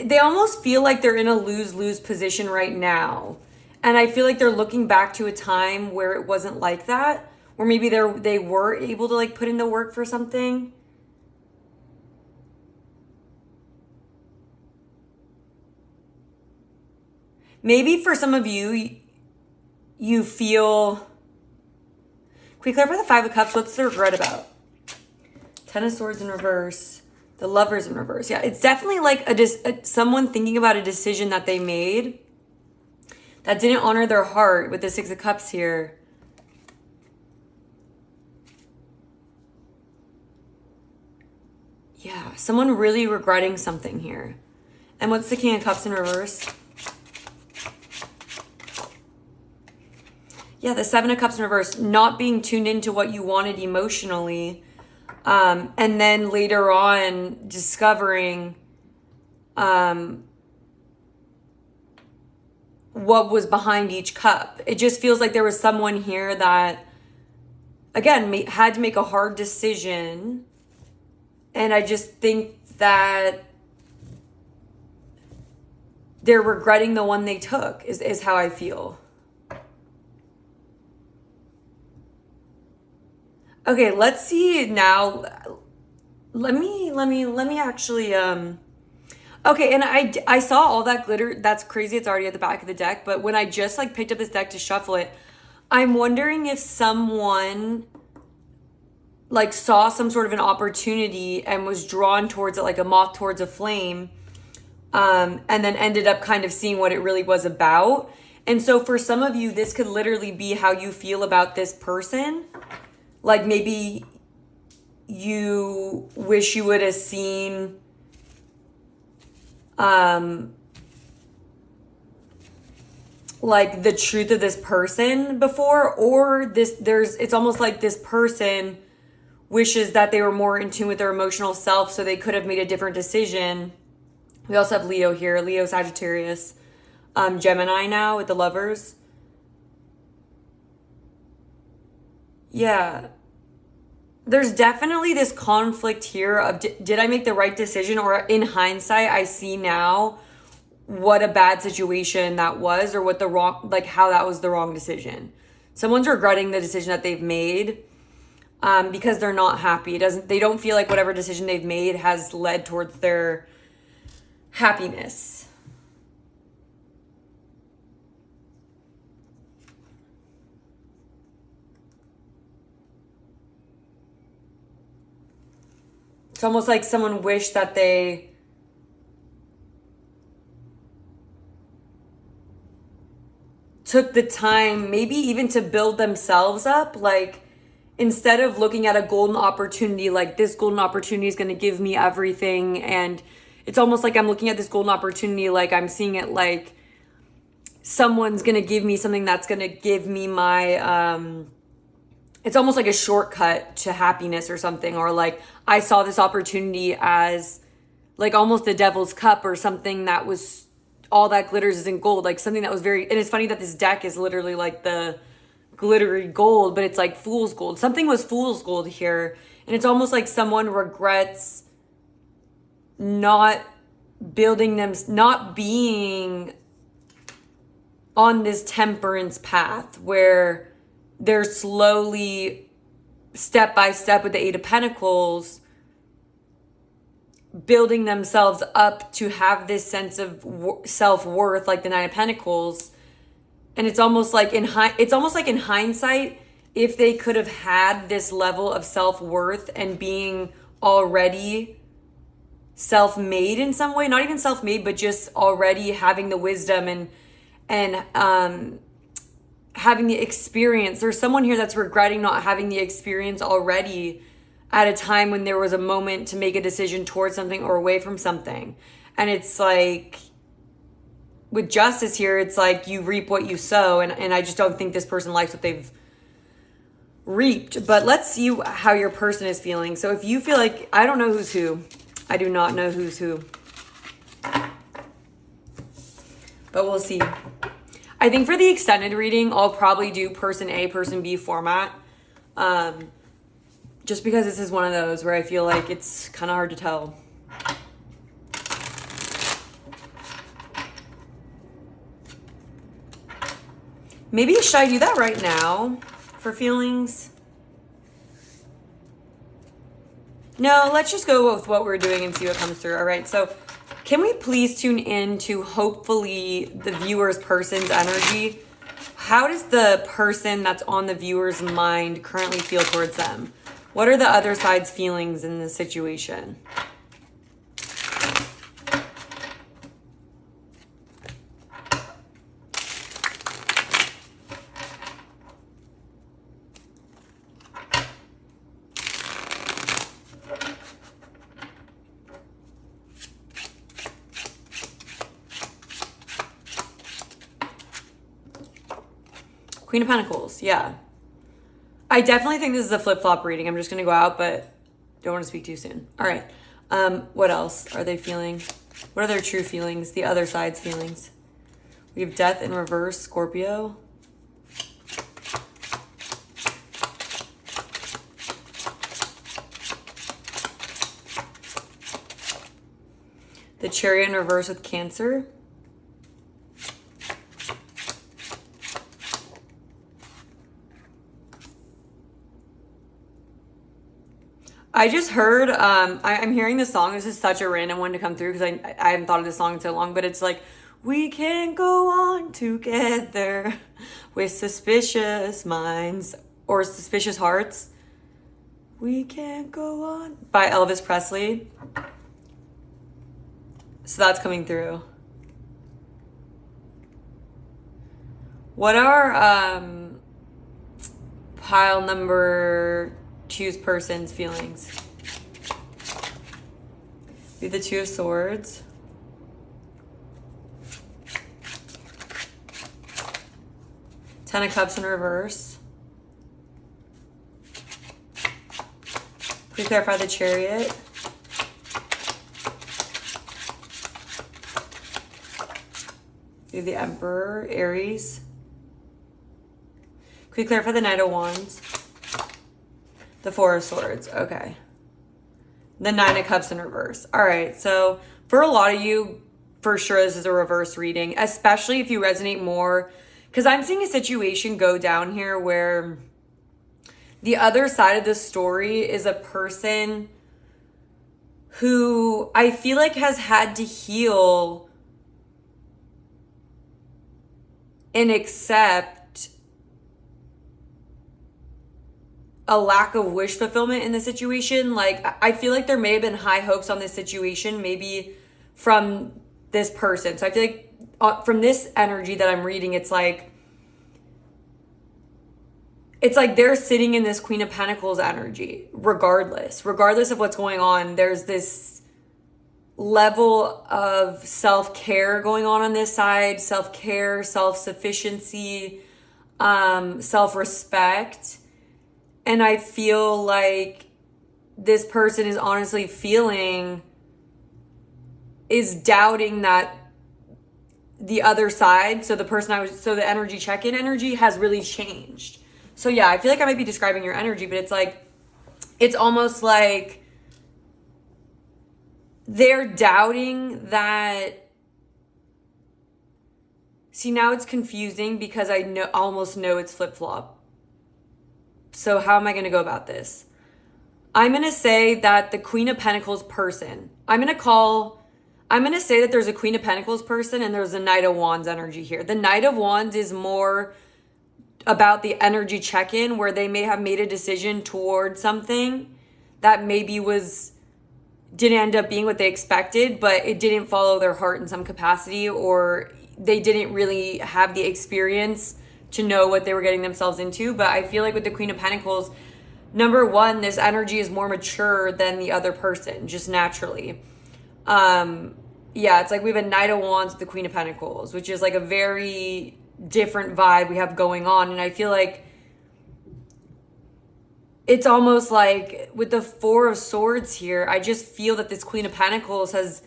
Speaker 1: they almost feel like they're in a lose-lose position right now. And I feel like they're looking back to a time where it wasn't like that, or maybe they were able to like put in the work for something. Maybe for some of you, you feel... Can we clarify the Five of Cups? What's the regret about? Ten of Swords in reverse. The Lovers in reverse. Yeah, it's definitely like someone thinking about a decision that they made that didn't honor their heart with the Six of Cups here. Yeah, someone really regretting something here. And what's the King of Cups in reverse? Yeah, the Seven of Cups in reverse. Not being tuned into what you wanted emotionally. And then later on discovering what was behind each cup. It just feels like there was someone here that, again, had to make a hard decision. And I just think that they're regretting the one they took is how I feel. Okay, let's see now. Let me actually, okay, and I saw all that glitter. That's crazy. It's already at the back of the deck. But when I just like picked up this deck to shuffle it, I'm wondering if someone like saw some sort of an opportunity and was drawn towards it like a moth towards a flame, and then ended up kind of seeing what it really was about. And so for some of you, this could literally be how you feel about this person. Like maybe you wish you would have seen like the truth of this person before, or it's almost like this person wishes that they were more in tune with their emotional self so they could have made a different decision. We also have Leo here, Leo, Sagittarius, Gemini now with the Lovers. Yeah. There's definitely this conflict here of did I make the right decision, or in hindsight I see now what a bad situation that was, or what the wrong, like how that was the wrong decision. Someone's regretting the decision that they've made because they're not happy. They don't feel like whatever decision they've made has led towards their happiness. It's almost like someone wished that they took the time, maybe even to build themselves up. Like, instead of looking at a golden opportunity, like this golden opportunity is going to give me everything. And it's almost like I'm looking at this golden opportunity, like I'm seeing it like someone's going to give me something that's going to give me my, it's almost like a shortcut to happiness or something. Or like I saw this opportunity as like almost the devil's cup, or something that was all that glitters isn't gold. Like something that was very, and it's funny that this deck is literally like the glittery gold, but it's like fool's gold. Something was fool's gold here. And it's almost like someone regrets not being on this temperance path where they're slowly, step by step with the Eight of Pentacles, building themselves up to have this sense of self-worth, like the Nine of Pentacles. And it's almost like in hindsight, if they could have had this level of self-worth and being already self-made in some way, not even self-made, but just already having the wisdom and having the experience. There's someone here that's regretting not having the experience already at a time when there was a moment to make a decision towards something or away from something. And it's like, with justice here, it's like you reap what you sow. And I just don't think this person likes what they've reaped. But let's see how your person is feeling. So if you feel like, I don't know who's who. I do not know who's who. But we'll see. I think for the extended reading, I'll probably do person A, person B format. Just because this is one of those where I feel like it's kind of hard to tell. Maybe should I do that right now for feelings? No, let's just go with what we're doing and see what comes through. All right, so can we please tune in to hopefully the viewer's person's energy? How does the person that's on the viewer's mind currently feel towards them? What are the other side's feelings in this situation? Queen of Pentacles, yeah. I definitely think this is a flip-flop reading. I'm just going to go out, but don't want to speak too soon. All right. What else are they feeling? What are their true feelings? The other side's feelings. We have Death in reverse, Scorpio. The Chariot in reverse with Cancer. I just heard, I'm hearing this song. This is such a random one to come through because I haven't thought of this song in so long, but it's like, we can go on together with suspicious minds or suspicious hearts. We can't go on by Elvis Presley. So that's coming through. What are pile number two's person's feelings? Be the Two of Swords. Ten of Cups in reverse. Please clarify the Chariot. Be the Emperor, Aries. Can we clarify the Knight of Wands? The Four of Swords, okay. The Nine of Cups in reverse. All right, so for a lot of you, for sure this is a reverse reading, especially if you resonate more, because I'm seeing a situation go down here where the other side of the story is a person who I feel like has had to heal and accept a lack of wish fulfillment in the situation. Like, I feel like there may have been high hopes on this situation, maybe from this person. So I feel like from this energy that I'm reading, it's like they're sitting in this Queen of Pentacles energy, regardless of what's going on. There's this level of self-care going on this side, self-care, self-sufficiency, self-respect. And I feel like this person is honestly doubting that the other side, so the energy check-in energy has really changed. So yeah, I feel like I might be describing your energy, but it's almost like they're doubting that. See, now it's confusing because I almost know it's flip-flop. So how am I going to go about this? I'm going to say that the Queen of Pentacles person, I'm going to say that there's a Queen of Pentacles person and there's a Knight of Wands energy here. The Knight of Wands is more about the energy check-in where they may have made a decision towards something that maybe didn't end up being what they expected, but it didn't follow their heart in some capacity, or they didn't really have the experience to know what they were getting themselves into. But I feel like with the Queen of Pentacles, number one, this energy is more mature than the other person, just naturally. Yeah, it's like we have a Knight of Wands with the Queen of Pentacles, which is like a very different vibe we have going on. And I feel like it's almost like with the Four of Swords here, I just feel that this Queen of Pentacles has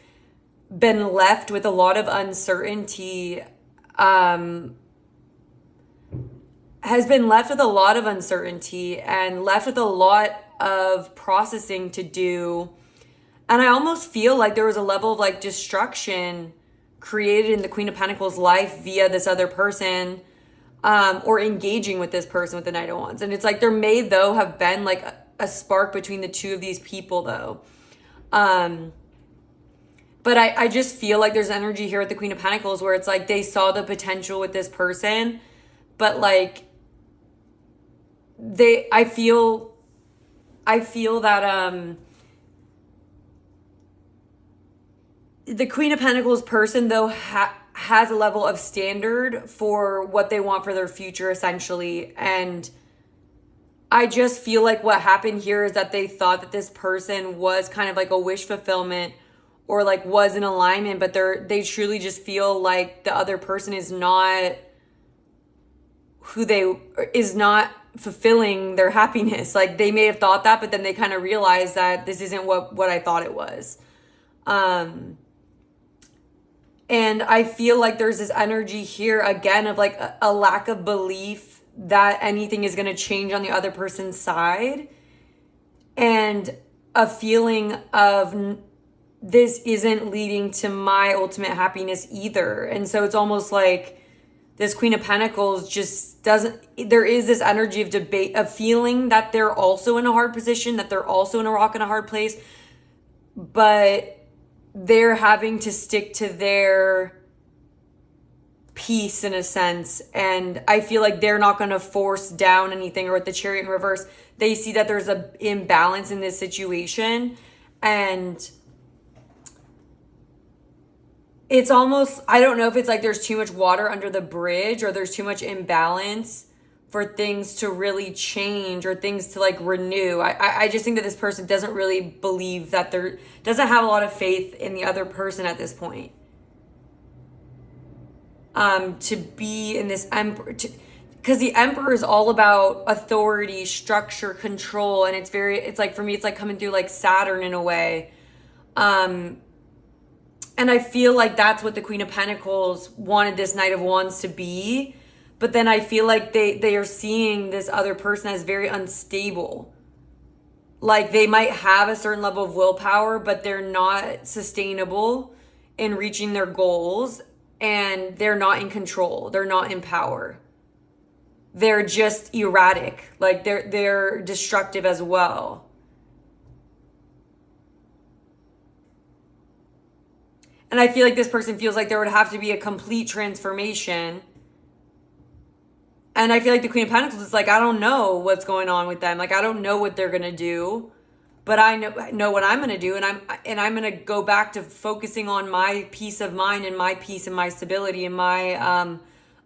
Speaker 1: been left with a lot of uncertainty, and left with a lot of processing to do. And I almost feel like there was a level of like destruction created in the Queen of Pentacles life via this other person. or engaging with this person with the Knight of Wands. And it's like there may, though, have been like a spark between the two of these people, though. But I just feel like there's energy here with the Queen of Pentacles where it's like they saw the potential with this person, but like I feel that the Queen of Pentacles person, though, has a level of standard for what they want for their future, essentially. And I just feel like what happened here is that they thought that this person was kind of like a wish fulfillment or like was in alignment, but they truly just feel like the other person is not not fulfilling their happiness. Like they may have thought that, but then they kind of realized that this isn't what I thought it was. And I feel like there's this energy here again of like a lack of belief that anything is going to change on the other person's side, and a feeling of this isn't leading to my ultimate happiness either. And so it's almost like this Queen of Pentacles just there is this energy of debate, of feeling that they're also in a hard position, that they're also in a rock and a hard place, but they're having to stick to their peace in a sense. And I feel like they're not going to force down anything. Or with the Chariot in reverse, they see that there's an imbalance in this situation. And it's almost, I don't know if it's like there's too much water under the bridge or there's too much imbalance for things to really change or things to like renew. I just think that this person doesn't really believe that doesn't have a lot of faith in the other person at this point. To be in this Emperor, because the Emperor is all about authority, structure, control, and it's like, for me, it's like coming through like Saturn in a way. And I feel like that's what the Queen of Pentacles wanted this Knight of Wands to be. But then I feel like they are seeing this other person as very unstable. Like they might have a certain level of willpower, but they're not sustainable in reaching their goals. And they're not in control. They're not in power. They're just erratic. Like they're destructive as well. And I feel like this person feels like there would have to be a complete transformation. And I feel like the Queen of Pentacles is like, I don't know what's going on with them. Like, I don't know what they're going to do. But I know what I'm going to do. And I'm going to go back to focusing on my peace of mind and my peace and my stability and my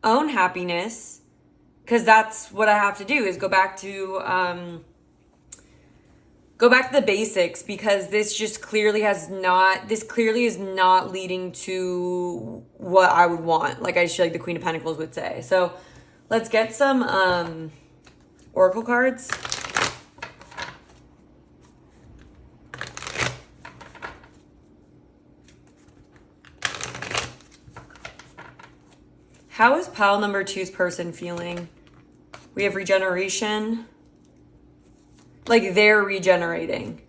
Speaker 1: own happiness. Because that's what I have to do, is go back to the basics, because this just clearly is not leading to what I would want. Like I feel like the Queen of Pentacles would say. So let's get some Oracle cards. How is pile number 2's person feeling? We have regeneration. Like they're regenerating.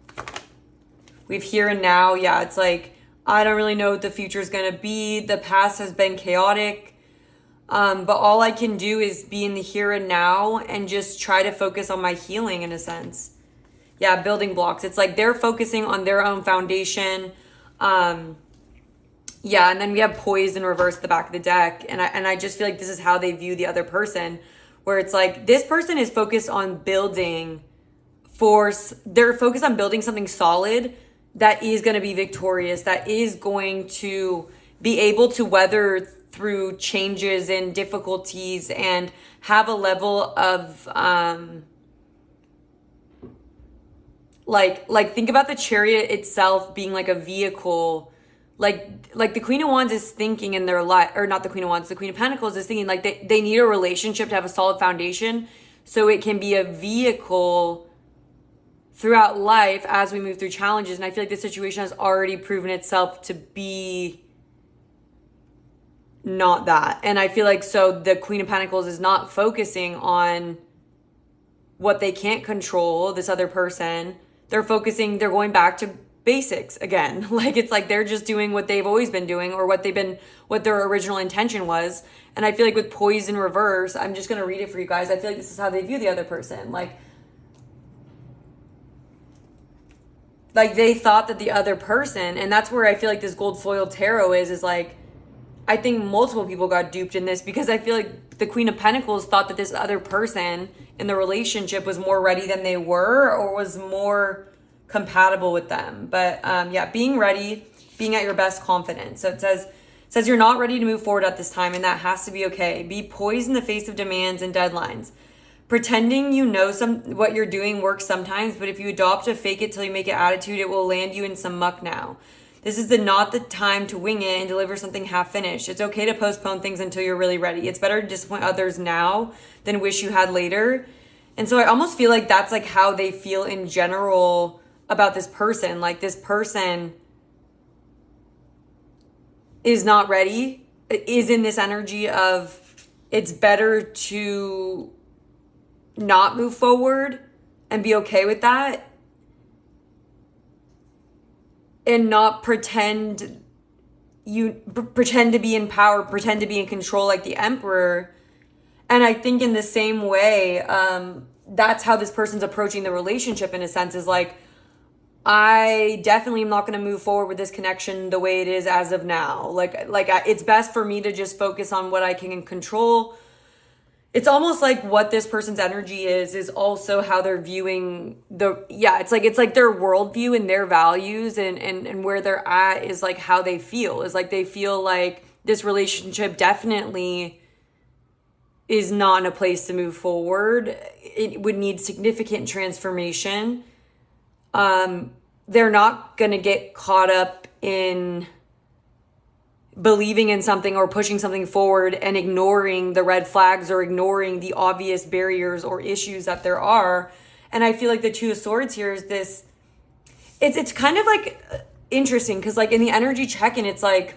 Speaker 1: We have here and now. Yeah, it's like, I don't really know what the future is going to be. The past has been chaotic. But all I can do is be in the here and now and just try to focus on my healing in a sense. Yeah, building blocks. It's like they're focusing on their own foundation. Yeah, and then we have poised in reverse at the back of the deck. And I just feel like this is how they view the other person, where it's like this person is focused on building they're focused on building something solid that is going to be victorious, that is going to be able to weather through changes and difficulties and have a level of like think about the Chariot itself being like a vehicle. Like the Queen of Wands is thinking in their life, or not the Queen of Wands, the Queen of Pentacles is thinking like they need a relationship to have a solid foundation so it can be a vehicle throughout life as we move through challenges. And I feel like this situation has already proven itself to be not that. And I feel like so the Queen of Pentacles is not focusing on what they can't control, this other person. They're going back to basics again. Like, it's like they're just doing what they've always been doing, or what their original intention was. And I feel like with poise in reverse, I'm just going to read it for you guys. I feel like this is how they view the other person. Like they thought that the other person, and that's where I feel like this gold foil tarot is like, I think multiple people got duped in this, because I feel like the Queen of Pentacles thought that this other person in the relationship was more ready than they were, or was more compatible with them. But yeah, being ready, being at your best confidence. So it says you're not ready to move forward at this time, and that has to be okay. Be poised in the face of demands and deadlines. Pretending you know what you're doing works sometimes, but if you adopt a fake it till you make it attitude, it will land you in some muck now. This is not the time to wing it and deliver something half finished. It's okay to postpone things until you're really ready. It's better to disappoint others now than wish you had later. And so I almost feel like that's like how they feel in general about this person. Like, this person is not ready, is in this energy of it's better to not move forward and be okay with that, and not pretend to be in power, pretend to be in control like the Emperor. And I think in the same way, that's how this person's approaching the relationship, in a sense, is like, I definitely am not going to move forward with this connection the way it is as of now. Like it's best for me to just focus on what I can control. It's almost like what this person's energy is also how they're viewing it's like their worldview and their values and where they're at is like how they feel. Is like they feel like this relationship definitely is not in a place to move forward. It would need significant transformation. They're not going to get caught up in believing in something or pushing something forward and ignoring the red flags or ignoring the obvious barriers or issues that there are. And I feel like the Two of Swords here is this, it's kind of like interesting, because like in the energy check-in, it's like,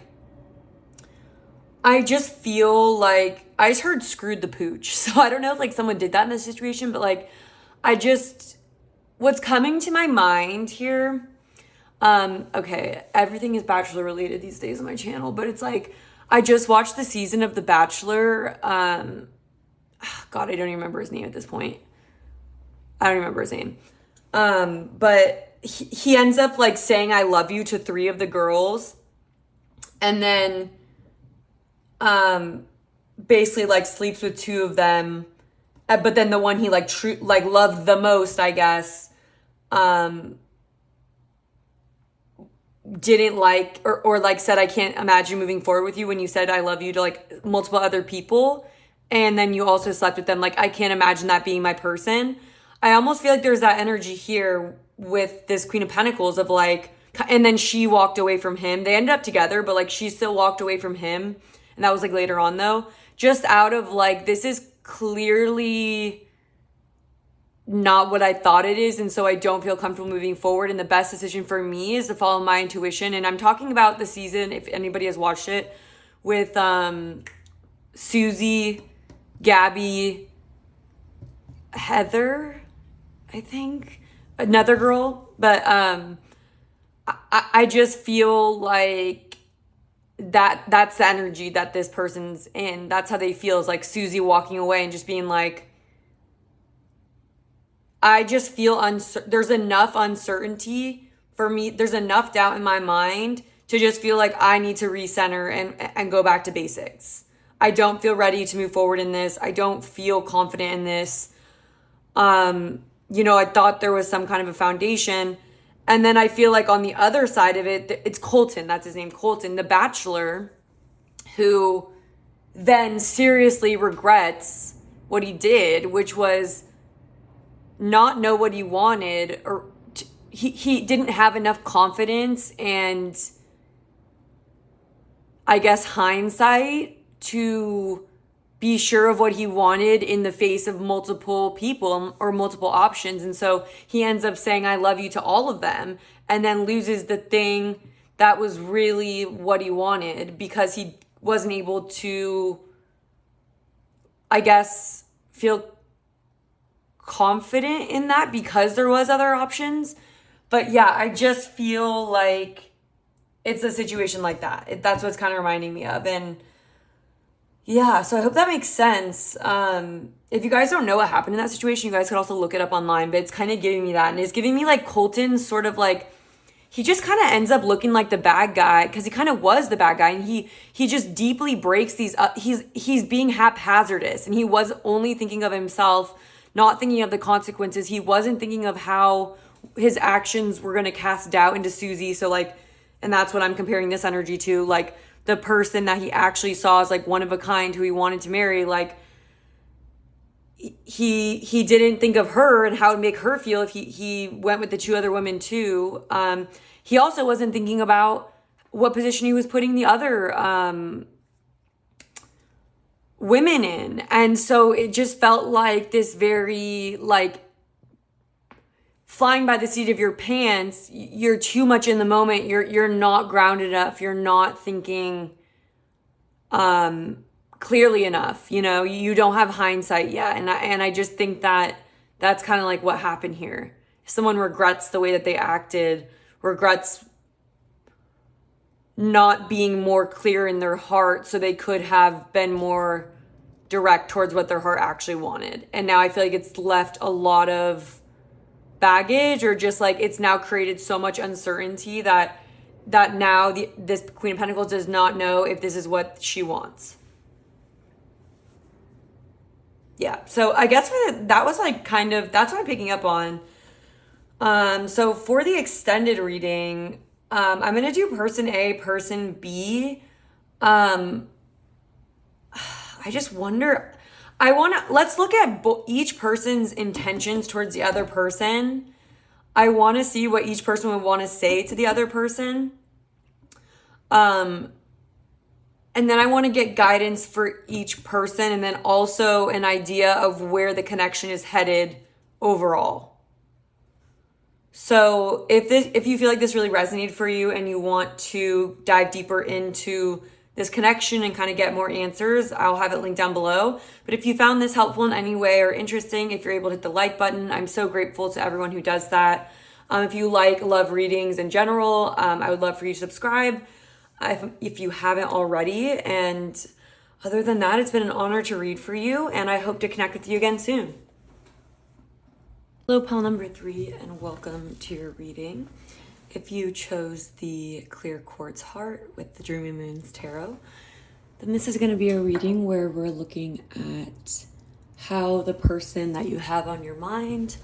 Speaker 1: I just feel like I just heard screwed the pooch. So I don't know if like someone did that in this situation, but like what's coming to my mind here, okay, everything is Bachelor related these days on my channel, but it's like, I just watched the season of The Bachelor. God, I don't even remember his name at this point. I don't remember his name. But he ends up like saying, I love you to 3 of the girls. And then, basically like sleeps with 2 of them. But then the one he loved the most, I guess, didn't like, or like said, I can't imagine moving forward with you when you said I love you to like multiple other people. And then you also slept with them. Like, I can't imagine that being my person. I almost feel like there's that energy here with this Queen of Pentacles of like, and then she walked away from him. They ended up together, but like she still walked away from him. And that was like later on though, just out of like, this is clearly not what I thought it is, and so I don't feel comfortable moving forward, and the best decision for me is to follow my intuition. And I'm talking about the season, if anybody has watched it, with Susie, Gabby, Heather, I think, another girl, but I just feel like that's the energy that this person's in. That's how they feel, is like Susie walking away and just being like, I just feel there's enough uncertainty for me. There's enough doubt in my mind to just feel like I need to recenter and go back to basics. I don't feel ready to move forward in this. I don't feel confident in this. I thought there was some kind of a foundation. And then I feel like on the other side of it, it's Colton. That's his name, Colton, the Bachelor, who then seriously regrets what he did, which was not know what he wanted, or he didn't have enough confidence and I guess hindsight to be sure of what he wanted in the face of multiple people or multiple options. And so he ends up saying, I love you to all of them, and then loses the thing that was really what he wanted because he wasn't able to, I guess, feel confident in that because there was other options. But yeah, I just feel like it's a situation like that. That's what's kind of reminding me of. And yeah, so I hope that makes sense. If you guys don't know what happened in that situation, you guys could also look it up online, but it's kind of giving me that. And it's giving me like Colton's sort of like, he just kind of ends up looking like the bad guy because he kind of was the bad guy, and he just deeply breaks these up. He's being haphazardous, and he was only thinking of himself, not thinking of the consequences. He wasn't thinking of how his actions were going to cast doubt into Susie. So like, and that's what I'm comparing this energy to, like the person that he actually saw as like one of a kind who he wanted to marry, like he didn't think of her and how it would make her feel if he went with the two other women too. He also wasn't thinking about what position he was putting the other women in. And so it just felt like this very like flying by the seat of your pants. You're too much in the moment. You're not grounded enough. You're not thinking clearly enough, you know, you don't have hindsight yet. And I just think that that's kind of like what happened here. Someone regrets the way that they acted, regrets not being more clear in their heart so they could have been more direct towards what their heart actually wanted. And now I feel like it's left a lot of baggage, or just like it's now created so much uncertainty that now this Queen of Pentacles does not know if this is what she wants. Yeah, so I guess that was like kind of, that's what I'm picking up on. So for the extended reading, I'm going to do person A, person B. I just wonder, let's look at each person's intentions towards the other person. I want to see what each person would want to say to the other person. And then I want to get guidance for each person, and then also an idea of where the connection is headed overall. So if you feel like this really resonated for you and you want to dive deeper into this connection and kind of get more answers, I'll have it linked down below. But if you found this helpful in any way or interesting, if you're able to hit the like button, I'm so grateful to everyone who does that. If you love readings in general, I would love for you to subscribe if you haven't already. And other than that, it's been an honor to read for you, and I hope to connect with you again soon. Hello, pal number 3, and welcome to your reading. If you chose the Clear Quartz Heart with the Dreamy Moons Tarot, then this is going to be a reading where we're looking at how the person that you have on your mind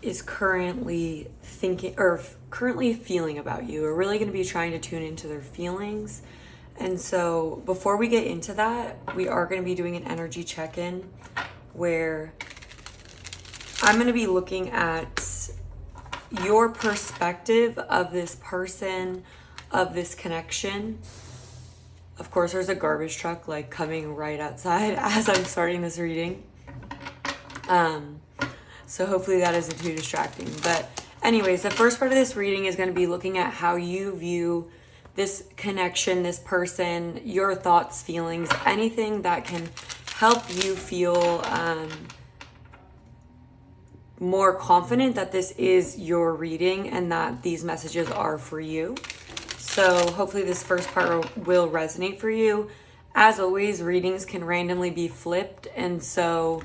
Speaker 1: is currently thinking or currently feeling about you. We're really going to be trying to tune into their feelings. And so before we get into that, we are going to be doing an energy check-in where I'm going to be looking at your perspective of this person, of this connection. Of course, there's a garbage truck like coming right outside as I'm starting this reading. So hopefully that isn't too distracting. But anyways, the first part of this reading is going to be looking at how you view this connection, this person, your thoughts, feelings, anything that can help you feel more confident that this is your reading and that these messages are for you. So hopefully this first part will resonate for you. As always, readings can randomly be flipped. And so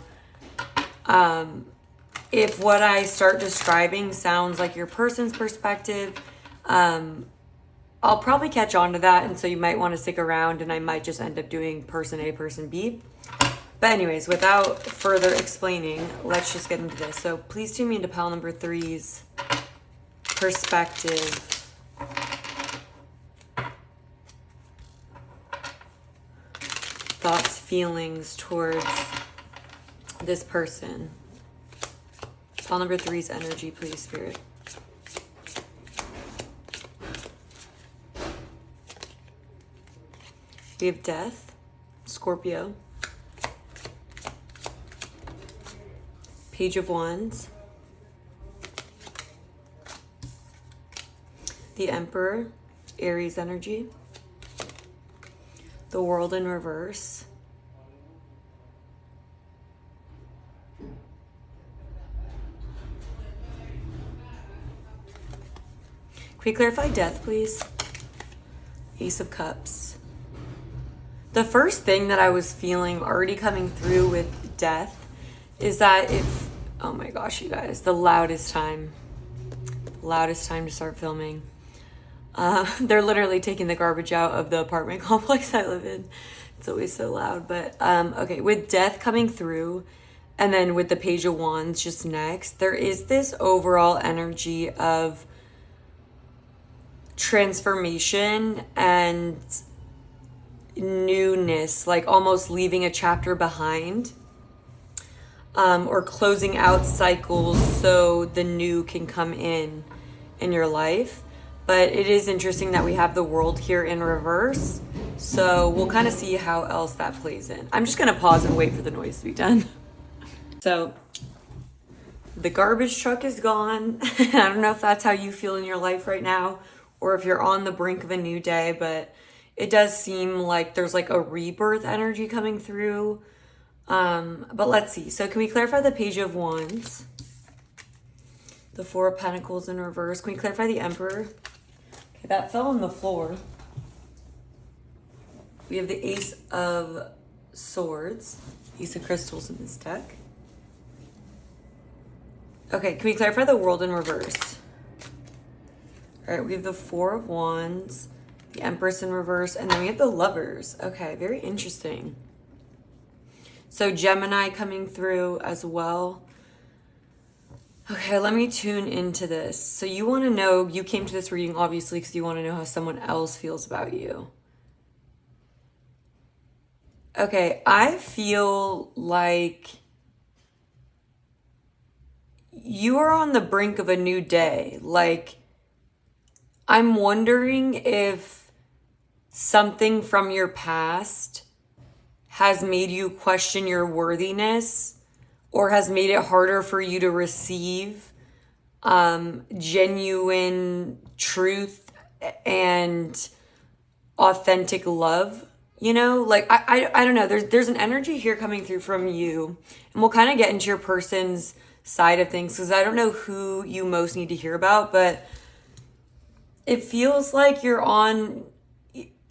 Speaker 1: if what I start describing sounds like your person's perspective, I'll probably catch on to that. And so you might want to stick around, and I might just end up doing person A, person B. But anyways, without further explaining, let's just get into this. So please tune me into pal number 3's perspective. Thoughts, feelings towards this person. Pal number 3's energy, please, Spirit. We have Death, Scorpio, Page of Wands, the Emperor, Aries energy, the World in reverse, Can we clarify death, please? Ace of Cups. The first thing that I was feeling already coming through with death is that if, oh my gosh, you guys, the loudest time to start filming. They're literally taking the garbage out of the apartment complex I live in. It's always so loud, but okay, with death coming through and then with the Page of Wands just next, there is this overall energy of transformation and newness, like almost leaving a chapter behind, or closing out cycles so the new can come in your life. But it is interesting that we have the World here in reverse, so we'll kind of see how else that plays in. I'm just going to pause and wait for the noise to be done. So the garbage truck is gone. I don't know if that's how you feel in your life right now, or if you're on the brink of a new day, but it does seem like there's like a rebirth energy coming through. But let's see. So can we clarify the Page of Wands? The Four of Pentacles in reverse. Can we clarify the Emperor? Okay, that fell on the floor. We have the Ace of Swords. Ace of Crystals in this deck. Okay, can we clarify the World in reverse? All right, we have the Four of Wands, the Empress in reverse, and then we have the Lovers. Okay, very interesting. So Gemini coming through as well. Okay, let me tune into this. So you want to know, you came to this reading obviously because you want to know how someone else feels about you. Okay, I feel like you are on the brink of a new day. Like, I'm wondering if something from your past has made you question your worthiness, or has made it harder for you to receive genuine truth and authentic love. You know, like, I don't know. There's an energy here coming through from you, and we'll kind of get into your person's side of things because I don't know who you most need to hear about, but it feels like you're on,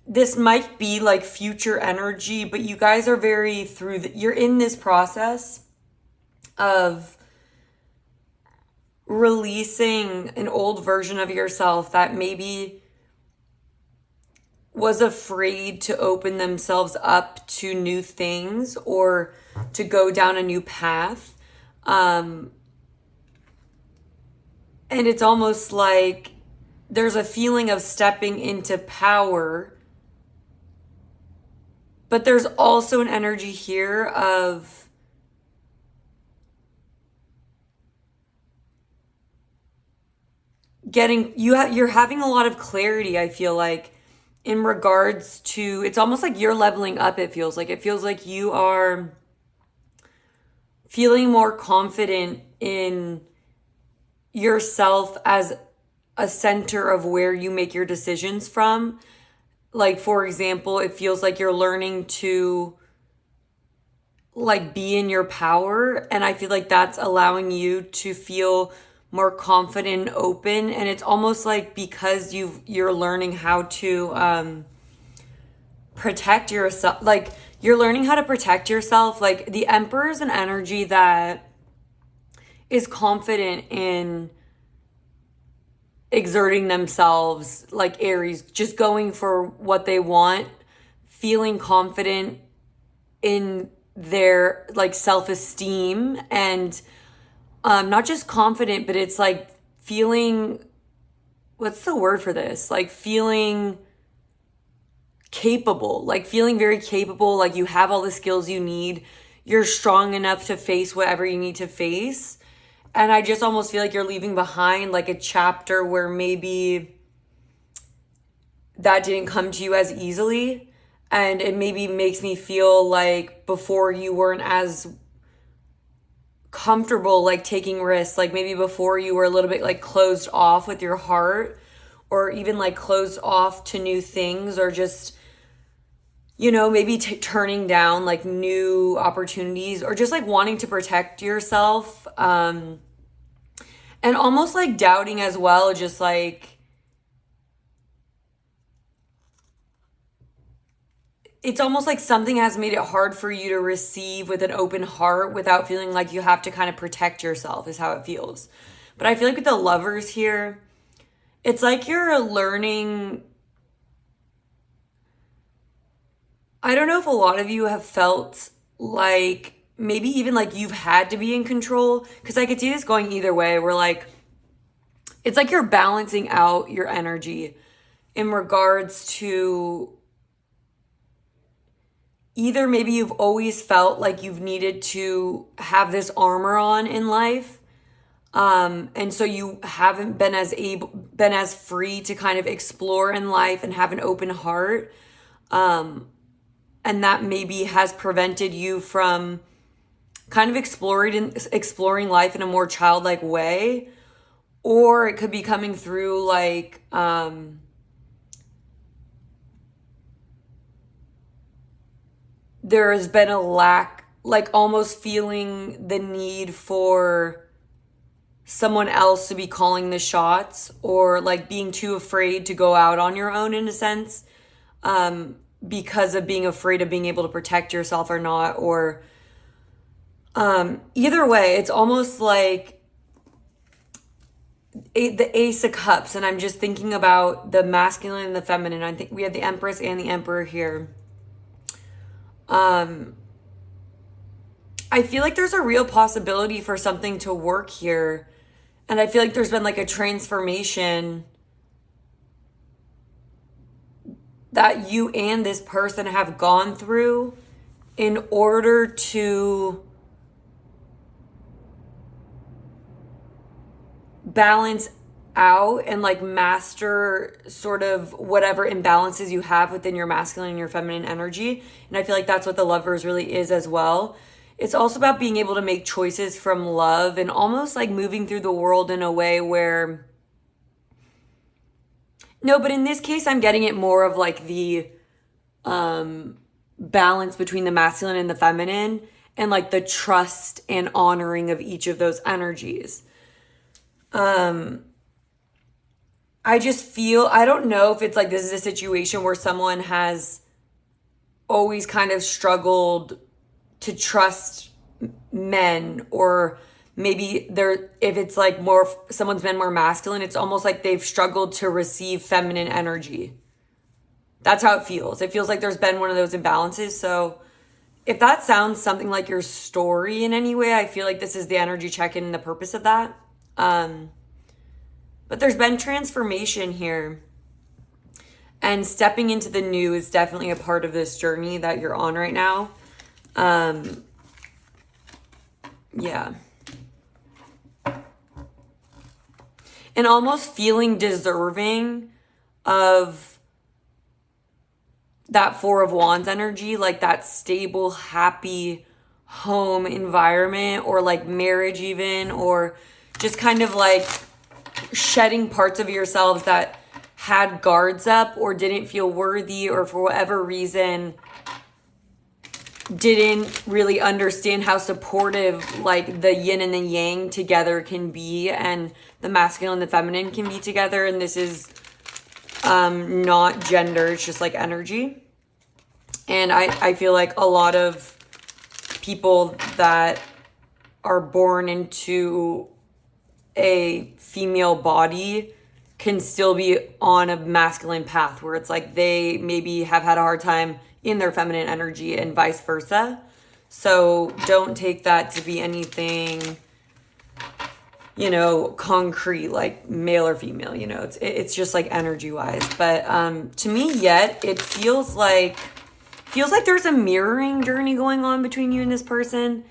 Speaker 1: this might be like future energy, but you guys are very you're in this process of releasing an old version of yourself that maybe was afraid to open themselves up to new things or to go down a new path. And it's almost like there's a feeling of stepping into power, but there's also an energy here of you're having a lot of clarity, I feel like, in regards to, it's almost like you're leveling up. It feels like you are feeling more confident in yourself as a center of where you make your decisions from. Like, for example, it feels like you're learning to like be in your power, and I feel like that's allowing you to feel more confident and open. And it's almost like because you're learning how to protect yourself, like you're learning how to protect yourself. Like, the Emperor is an energy that is confident in exerting themselves, like Aries, just going for what they want, feeling confident in their like self-esteem, and not just confident, but it's like feeling, what's the word for this? Like feeling capable, like feeling very capable, like you have all the skills you need. You're strong enough to face whatever you need to face. And I just almost feel like you're leaving behind like a chapter where maybe that didn't come to you as easily. And it maybe makes me feel like before you weren't as comfortable like taking risks. Like maybe before you were a little bit like closed off with your heart, or even like closed off to new things, or just, you know, maybe turning down like new opportunities, or just like wanting to protect yourself. And almost like doubting as well, just like it's almost like something has made it hard for you to receive with an open heart without feeling like you have to kind of protect yourself, is how it feels. But I feel like with the Lovers here, it's like you're learning. I don't know if a lot of you have felt like maybe even like you've had to be in control, because I could see this going either way, where like it's like you're balancing out your energy in regards to either maybe you've always felt like you've needed to have this armor on in life, and so you haven't been as free to kind of explore in life and have an open heart, and that maybe has prevented you from kind of exploring life in a more childlike way. Or it could be coming through like there has been a lack, like almost feeling the need for someone else to be calling the shots, or like being too afraid to go out on your own in a sense, because of being afraid of being able to protect yourself or not. Or either way, it's almost like the Ace of Cups, and I'm just thinking about the masculine and the feminine. I think we have the Empress and the Emperor here. I feel like there's a real possibility for something to work here. And I feel like there's been like a transformation that you and this person have gone through in order to balance out and like master sort of whatever imbalances you have within your masculine and your feminine energy. And I feel like that's what the Lovers really is as well. It's also about being able to make choices from love and almost like moving through the world in a way where, no, but in this case, I'm getting it more of like the balance between the masculine and the feminine, and like the trust and honoring of each of those energies. I just feel, I don't know if it's like this is a situation where someone has always kind of struggled to trust men, or maybe if it's like more, someone's been more masculine, it's almost like they've struggled to receive feminine energy. That's how it feels. It feels like there's been one of those imbalances. So if that sounds something like your story in any way, I feel like this is the energy check-in and the purpose of that. But there's been transformation here, and stepping into the new is definitely a part of this journey that you're on right now. Yeah. And almost feeling deserving of that Four of Wands energy, like that stable, happy home environment, or like marriage even, or just kind of like shedding parts of yourselves that had guards up or didn't feel worthy, or for whatever reason didn't really understand how supportive like the yin and the yang together can be, and the masculine and the feminine can be together. And this is not gender, it's just like energy. And I feel like a lot of people that are born into a female body can still be on a masculine path, where it's like they maybe have had a hard time in their feminine energy and vice versa. So don't take that to be anything, you know, concrete, like male or female, you know, it's just like energy wise. But to me, yet it feels like there's a mirroring journey going on between you and this person.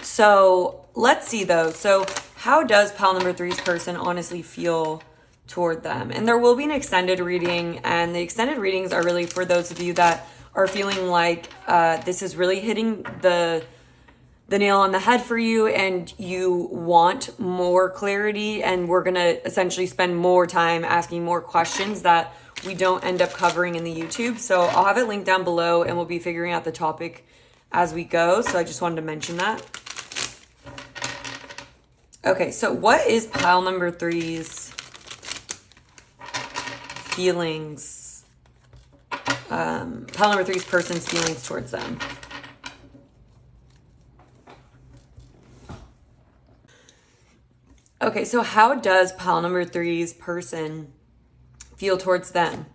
Speaker 1: So let's see though. So how does pile number 3's person honestly feel toward them? And there will be an extended reading, and the extended readings are really for those of you that are feeling like this is really hitting the nail on the head for you, and you want more clarity, and we're going to essentially spend more time asking more questions that we don't end up covering in the YouTube. So I'll have it linked down below, and we'll be figuring out the topic as we go. So I just wanted to mention that. Okay, so what is pile number 3's feelings pile number three's person's feelings towards them. Okay, so how does pile number three's person feel towards them?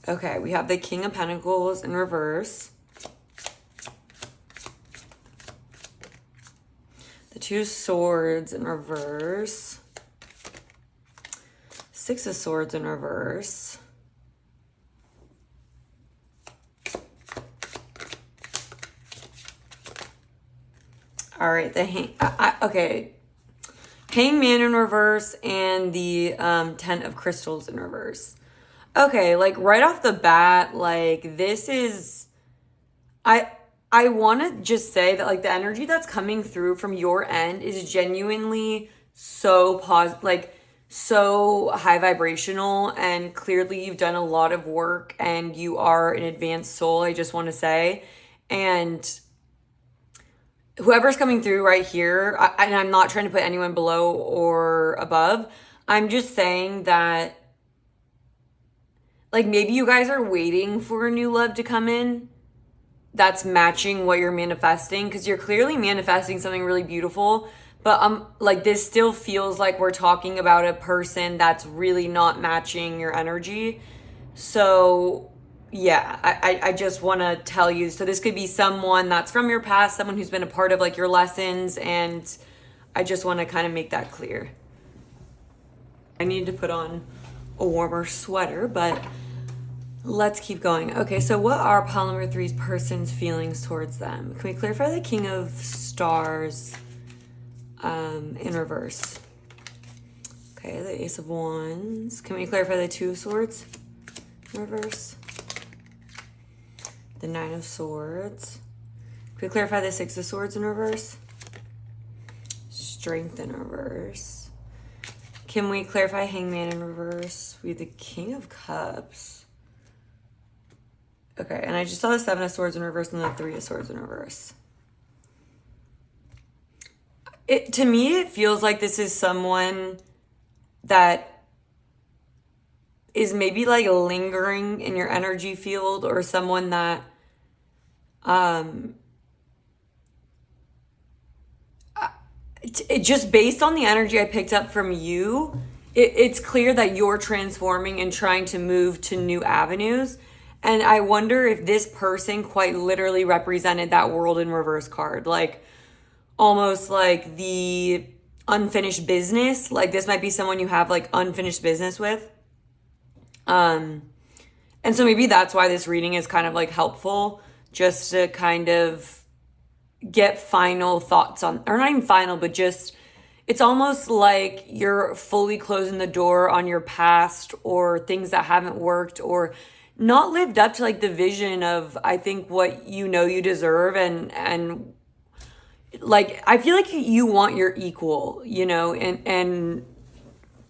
Speaker 1: Okay, we have the King of Pentacles in reverse. The Two Swords in reverse. Six of Swords in reverse. All right, okay. Hangman in reverse and the Ten of Crystals in reverse. Okay, like right off the bat, like this is, I want to just say that like the energy that's coming through from your end is genuinely so so high vibrational, and clearly you've done a lot of work and you are an advanced soul, I just want to say. And whoever's coming through right here, and I'm not trying to put anyone below or above, I'm just saying that like maybe you guys are waiting for a new love to come in that's matching what you're manifesting, because you're clearly manifesting something really beautiful. But like this still feels like we're talking about a person that's really not matching your energy. So yeah, I just want to tell you. So this could be someone that's from your past, someone who's been a part of like your lessons, and I just want to kind of make that clear. I need to put on a warmer sweater, but let's keep going. Okay, so what are pile number three's person's feelings towards them? Can we clarify the King of Stars in reverse? Okay, the Ace of Wands. Can we clarify the Two of Swords in reverse? The Nine of Swords. Can we clarify the Six of Swords in reverse? Strength in reverse. Can we clarify Hangman in reverse? We have the King of Cups. Okay, and I just saw the Seven of Swords in reverse and the Three of Swords in reverse. To me, it feels like this is someone that is maybe like lingering in your energy field, or someone that it just based on the energy I picked up from you, it's clear that you're transforming and trying to move to new avenues. And I wonder if this person quite literally represented that World in Reverse card. Like almost like the unfinished business. Like this might be someone you have like unfinished business with. And so maybe that's why this reading is kind of like helpful, just to kind of get final thoughts on, or not even final, but just, it's almost like you're fully closing the door on your past or things that haven't worked or not lived up to like the vision of, I think, what you know you deserve. And like, I feel like you want your equal, you know, and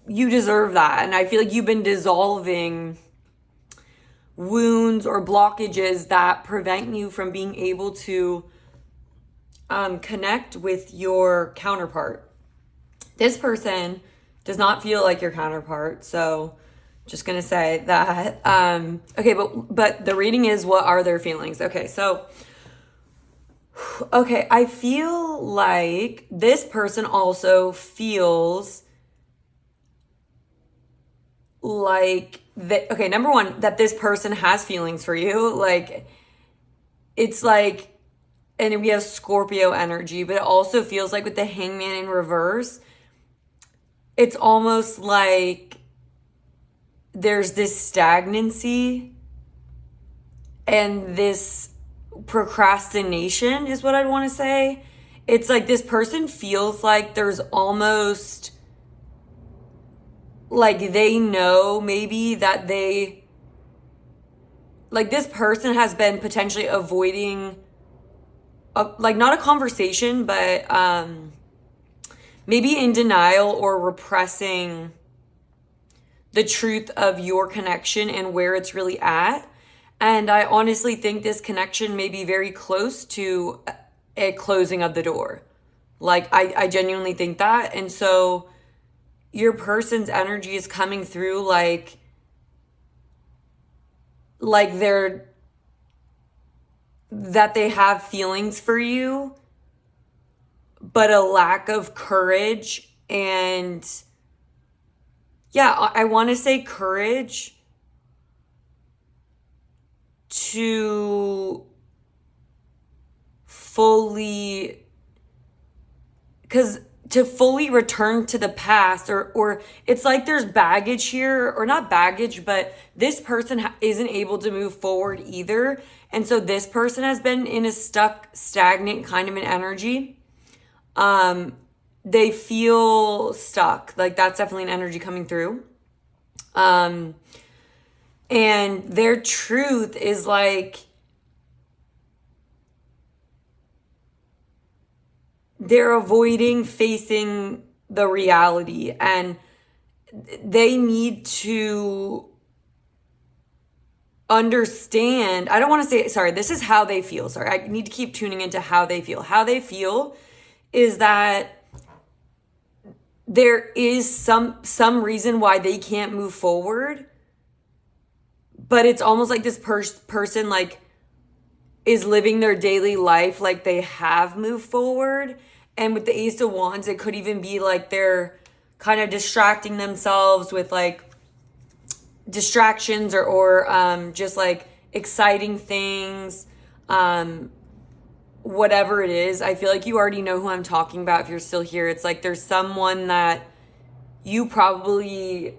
Speaker 1: you deserve that. And I feel like you've been dissolving wounds or blockages that prevent you from being able to connect with your counterpart. This person does not feel like your counterpart, so just gonna say that. Okay, but the reading is, what are their feelings? Okay, so okay, I feel like this person also feels like that. Okay, number one, that this person has feelings for you. Like it's like, and we have Scorpio energy, but it also feels like with the Hangman in reverse, it's almost like there's this stagnancy and this procrastination is what I'd want to say. It's like this person feels like there's almost like they know maybe that they, like this person has been potentially avoiding like not a conversation, but maybe in denial or repressing the truth of your connection and where it's really at. And I honestly think this connection may be very close to a closing of the door. Like I genuinely think that. And so your person's energy is coming through like like that they have feelings for you, but a lack of courage. And yeah, I want to say courage to fully, because to fully return to the past, or it's like there's baggage here, or not baggage, but this person isn't able to move forward either. And so this person has been in a stuck, stagnant kind of an energy. They feel stuck. Like that's definitely an energy coming through. And their truth is like, they're avoiding facing the reality, and they need to understand. I don't want to say, sorry, this is how they feel. Sorry, I need to keep tuning into how they feel. How they feel is that there is some reason why they can't move forward, but it's almost like this person like is living their daily life like they have moved forward. And with the Ace of Wands, it could even be like they're kind of distracting themselves with like distractions or just like exciting things, whatever it is. I feel like you already know who I'm talking about if you're still here. It's like there's someone that you probably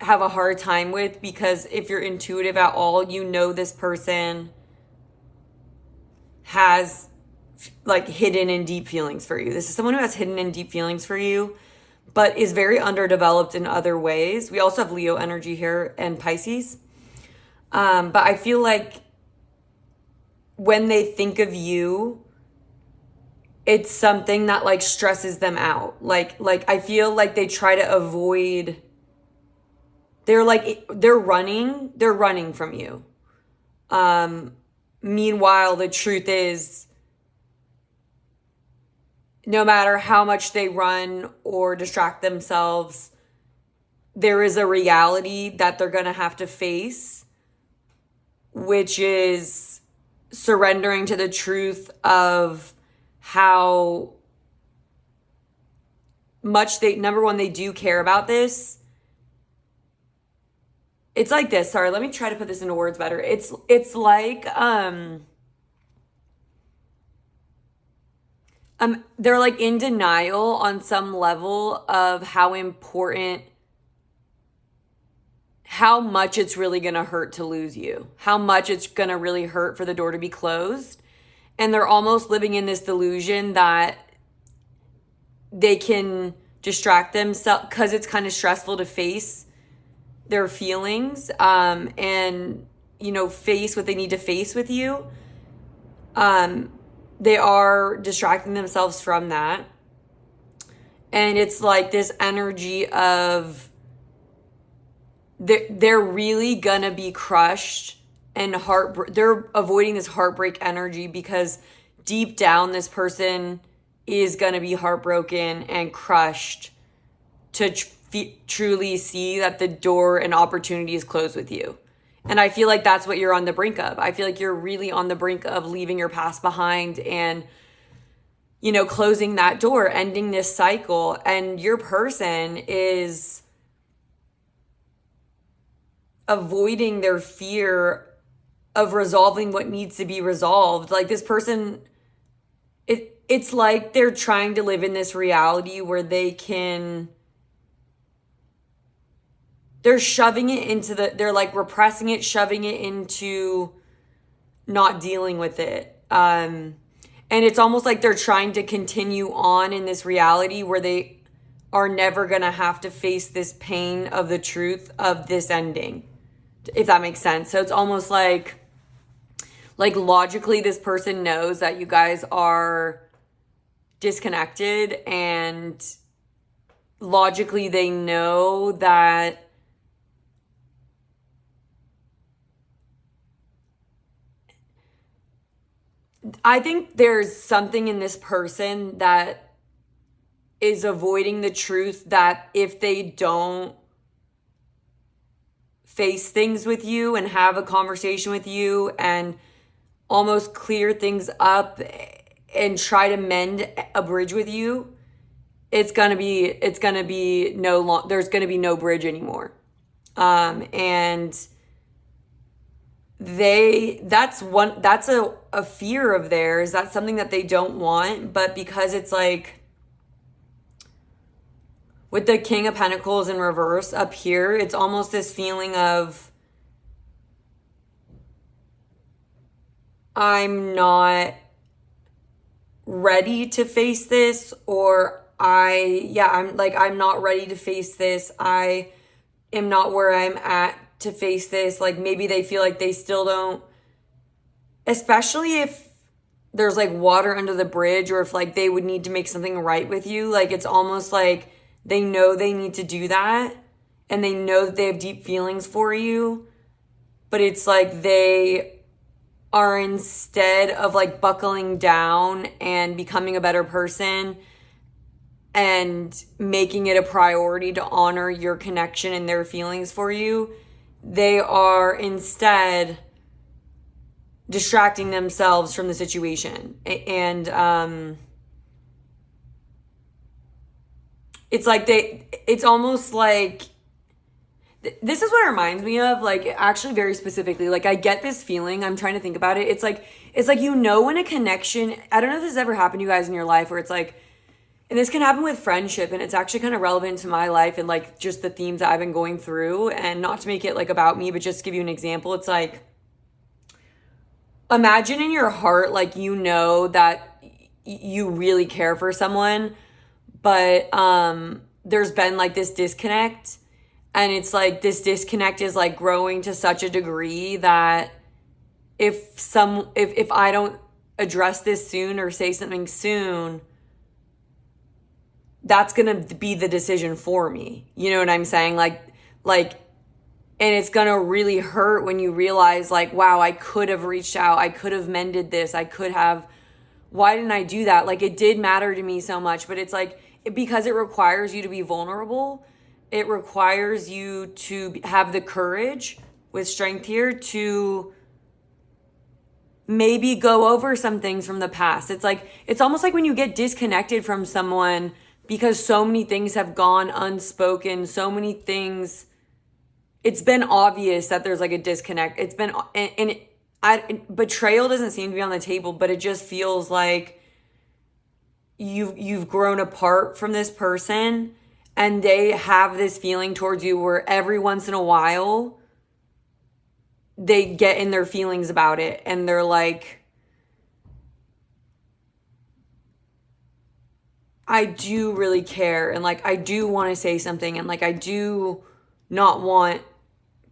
Speaker 1: have a hard time with, because if you're intuitive at all, you know this person has like hidden and deep feelings for you. This is someone who has hidden and deep feelings for you, but is very underdeveloped in other ways. We also have Leo energy here and Pisces. But I feel like when they think of you, it's something that like stresses them out. Like I feel like they try to avoid, they're running from you. Meanwhile, the truth is, no matter how much they run or distract themselves, there is a reality that they're going to have to face, which is surrendering to the truth of how much number one, they do care about this. It's like this. Sorry, let me try to put this into words better. It's like, they're like in denial on some level of how important, how much it's really going to hurt to lose you, how much it's going to really hurt for the door to be closed. And they're almost living in this delusion that they can distract themselves because it's kind of stressful to face their feelings, and, you know, face what they need to face with you. They are distracting themselves from that. And it's like this energy of they're really gonna be crushed and they're avoiding this heartbreak energy, because deep down this person is gonna be heartbroken and crushed to truly see that the door and opportunity is closed with you. And I feel like that's what you're on the brink of. I feel like you're really on the brink of leaving your past behind and, you know, closing that door, ending this cycle. And your person is avoiding their fear of resolving what needs to be resolved. Like this person, it's like they're trying to live in this reality where they're shoving it into they're like repressing it, shoving it into not dealing with it. And it's almost like they're trying to continue on in this reality where they are never going to have to face this pain of the truth of this ending, if that makes sense. So it's almost like logically this person knows that you guys are disconnected, and logically they know that I think there's something in this person that is avoiding the truth that if they don't face things with you and have a conversation with you and almost clear things up and try to mend a bridge with you, there's gonna be no bridge anymore. And that's a fear of theirs. That's something that they don't want, but because it's like with the King of Pentacles in reverse up here, it's almost this feeling of, I'm not ready to face this, or I'm not ready to face this. I am not where I'm at to face this. Like maybe they feel like they still don't, especially if there's like water under the bridge, or if like they would need to make something right with you. Like it's almost like they know they need to do that and they know that they have deep feelings for you, but it's like they are, instead of like buckling down and becoming a better person and making it a priority to honor your connection and their feelings for you, they are instead distracting themselves from the situation. And it's almost like, this is what it reminds me of, like actually very specifically, like I get this feeling, I'm trying to think about it. It's like, when a connection, I don't know if this has ever happened to you guys in your life, where it's like, and this can happen with friendship, and it's actually kind of relevant to my life and like just the themes that I've been going through, and not to make it like about me, but just to give you an example. It's like, imagine in your heart, like, that you really care for someone, but there's been like this disconnect, and it's like this disconnect is like growing to such a degree that if I don't address this soon or say something soon, that's gonna be the decision for me. You know what I'm saying? Like, and it's gonna really hurt when you realize, like, wow, I could have reached out, I could have mended this, why didn't I do that? Like, it did matter to me so much, but it's like, because it requires you to be vulnerable, it requires you to have the courage, with strength here, to maybe go over some things from the past. It's like, it's almost like when you get disconnected from someone because so many things have gone unspoken, so many things, it's been obvious that there's like a disconnect. It's been, betrayal doesn't seem to be on the table, but it just feels like you've grown apart from this person, and they have this feeling towards you where every once in a while they get in their feelings about it, and they're like, I do really care, and like I do want to say something, and like I do not want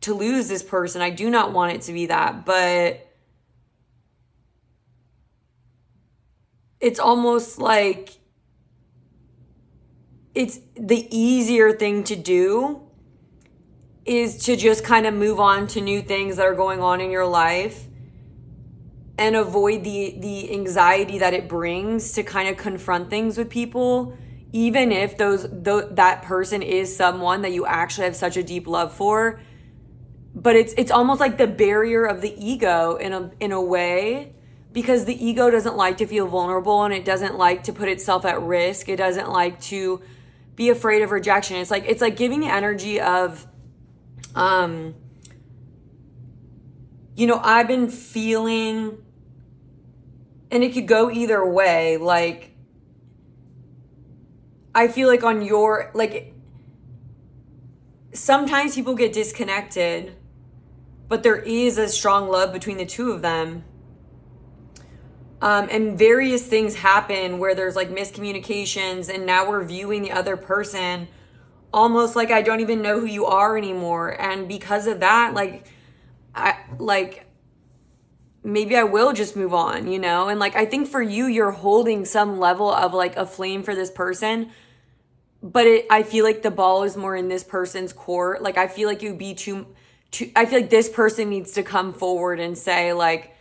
Speaker 1: to lose this person. I do not want it to be that, but it's almost like it's the easier thing to do is to just kind of move on to new things that are going on in your life and avoid the anxiety that it brings to kind of confront things with people, even if that person is someone that you actually have such a deep love for. But it's almost like the barrier of the ego in a way, because the ego doesn't like to feel vulnerable, and it doesn't like to put itself at risk. It doesn't like to be afraid of rejection. It's like giving the energy of, I've been feeling, and it could go either way. Like, I feel like sometimes people get disconnected, but there is a strong love between the two of them. And various things happen where there's like miscommunications, and now we're viewing the other person almost like I don't even know who you are anymore. And because of that, maybe I will just move on, And like, I think for you, you're holding some level of like a flame for this person, but I feel like the ball is more in this person's court. Like, I feel like you'd be I feel like this person needs to come forward and say, like,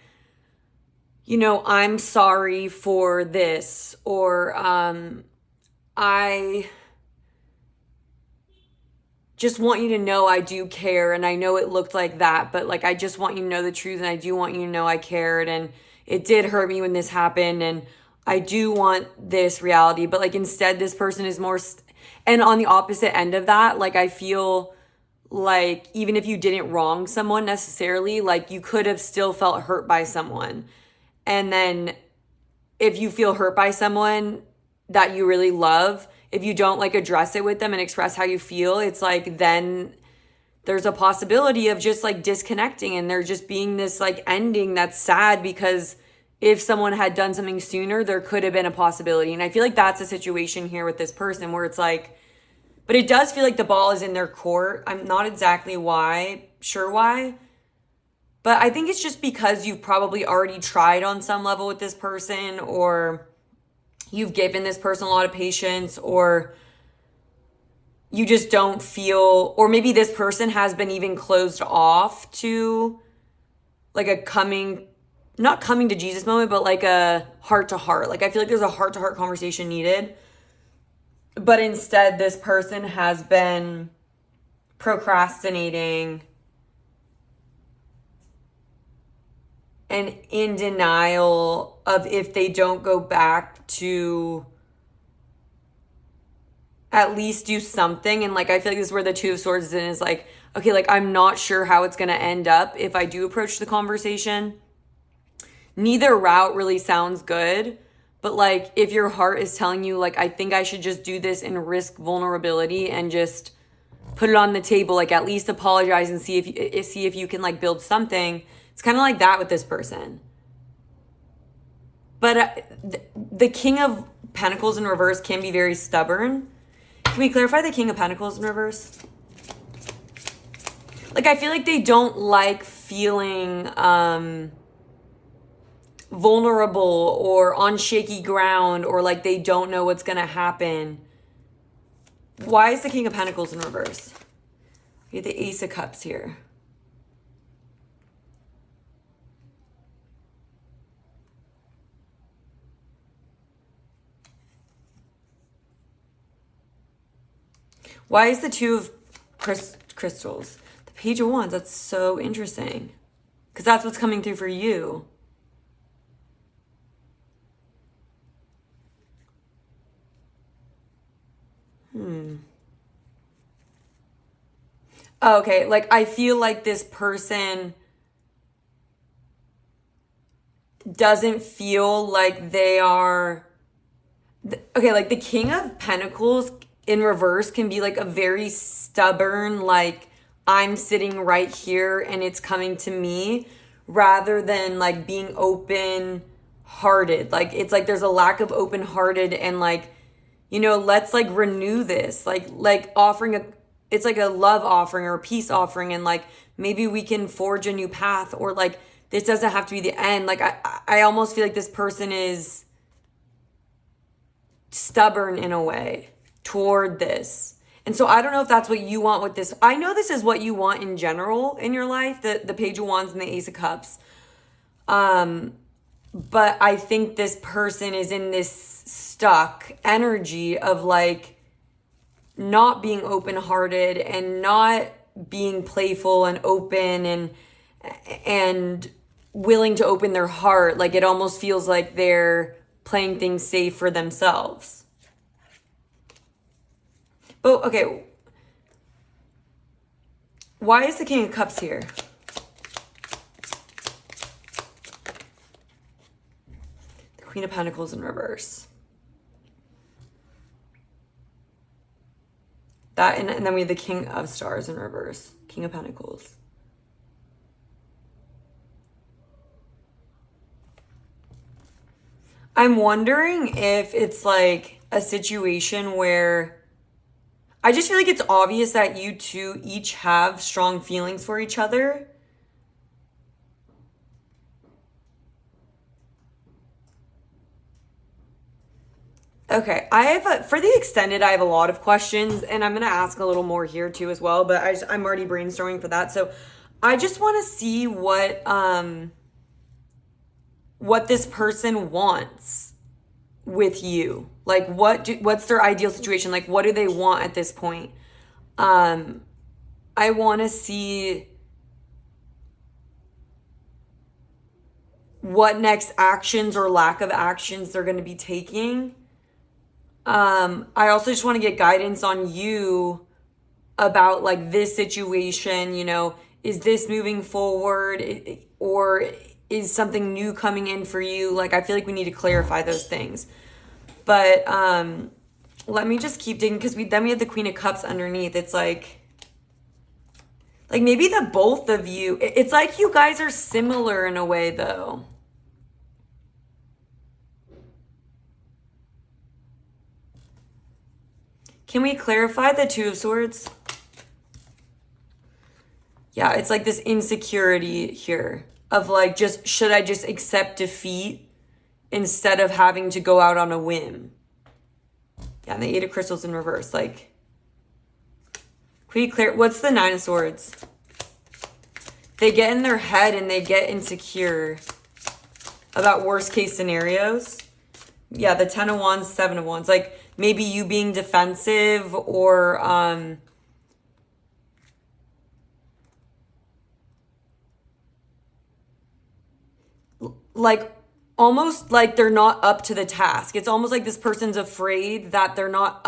Speaker 1: I'm sorry for this, or just want you to know I do care, and I know it looked like that, but like I just want you to know the truth, and I do want you to know I cared, and it did hurt me when this happened, and I do want this reality. But like instead this person is more and on the opposite end of that, like I feel like even if you didn't wrong someone necessarily, like you could have still felt hurt by someone. And then if you feel hurt by someone that you really love, if you don't like address it with them and express how you feel, it's like then there's a possibility of just like disconnecting, and there just being this like ending that's sad, because if someone had done something sooner, there could have been a possibility. And I feel like that's a situation here with this person where it's like, but it does feel like the ball is in their court. I'm not exactly sure why, but I think it's just because you've probably already tried on some level with this person, or you've given this person a lot of patience, or you just don't feel, or maybe this person has been even closed off to like a not coming to Jesus moment, but like a heart to heart. Like I feel like there's a heart to heart conversation needed. But instead, this person has been procrastinating and in denial of if they don't go back to at least do something. And like I feel like this is where the Two of Swords is in, is like, okay, like I'm not sure how it's going to end up if I do approach the conversation. Neither route really sounds good. But like if your heart is telling you like I think I should just do this and risk vulnerability and just put it on the table, like at least apologize and see if you can like build something. It's kind of like that with this person. But the King of Pentacles in reverse can be very stubborn. Can we clarify the King of Pentacles in reverse? Like I feel like they don't like feeling vulnerable or on shaky ground, or like they don't know what's gonna happen. Why is the King of Pentacles in reverse? We have the Ace of Cups here. Why is the Two of Crystals? The Page of Wands. That's so interesting, because that's what's coming through for you. Okay, like I feel like this person doesn't feel like they are... Okay, like the King of Pentacles in reverse can be like a very stubborn, like I'm sitting right here and it's coming to me, rather than like being open hearted. Like it's like there's a lack of open hearted and like, you know, let's like renew this, like offering it's like a love offering or a peace offering, and like maybe we can forge a new path, or like this doesn't have to be the end. Like I almost feel like this person is stubborn in a way toward this. And so I don't know if that's what you want with this. I know this is what you want in general in your life, the Page of Wands and the Ace of Cups. But I think this person is in this stuck energy of like not being open-hearted and not being playful and open and willing to open their heart. Like it almost feels like they're playing things safe for themselves. But okay, why is the King of Cups here? The Queen of Pentacles in reverse. That and then we have the King of Stars in reverse. King of Pentacles. I'm wondering if it's like a situation where I just feel like it's obvious that you two each have strong feelings for each other. Okay, for the extended, I have a lot of questions, and I'm going to ask a little more here too as well, but I'm already brainstorming for that. So I just want to see what this person wants with you. Like what's their ideal situation? Like what do they want at this point? I want to see what next actions or lack of actions they're going to be taking. I also just want to get guidance on you about like this situation, you know, is this moving forward or is something new coming in for you? Like, I feel like we need to clarify those things. But let me just keep digging, because then we have the Queen of Cups underneath. It's like maybe the both of you, it's like you guys are similar in a way though. Can we clarify the Two of Swords? Yeah, it's like this insecurity here of like, just should I just accept defeat instead of having to go out on a whim? Yeah, and the Eight of Crystals in reverse. Like, can we clear? What's the Nine of Swords? They get in their head and they get insecure about worst case scenarios. Yeah, the Ten of Wands, Seven of Wands. Like, maybe you being defensive or like almost like they're not up to the task. It's almost like this person's afraid that they're not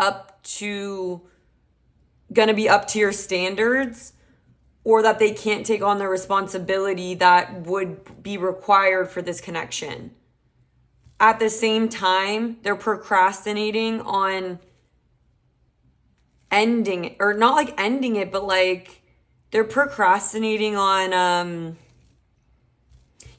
Speaker 1: gonna be up to your standards, or that they can't take on the responsibility that would be required for this connection. At the same time, they're procrastinating on ending it, or not like ending it, but like they're procrastinating on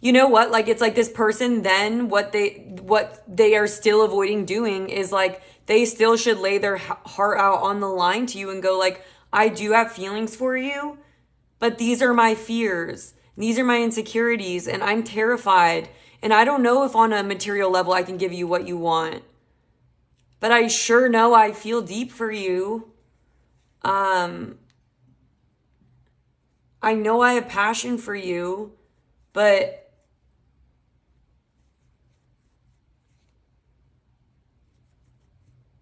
Speaker 1: you know what, like it's like this person then what they are still avoiding doing is like they still should lay their heart out on the line to you and go like, I do have feelings for you, but these are my fears, these are my insecurities, and I'm terrified, and I don't know if on a material level I can give you what you want, but I sure know I feel deep for you. I know I have passion for you, but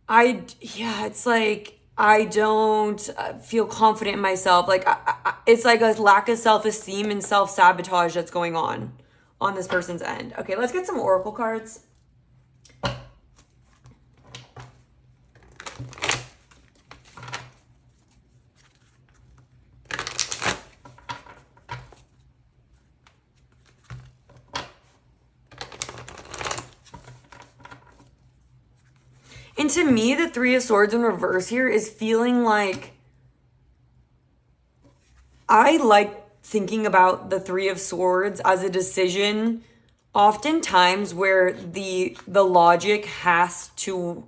Speaker 1: it's like I don't feel confident in myself. Like it's like a lack of self-esteem and self-sabotage that's going on this person's end. Okay, let's get some oracle cards. And to me, the Three of Swords in reverse here is feeling like, I like thinking about the Three of Swords as a decision oftentimes where the logic has to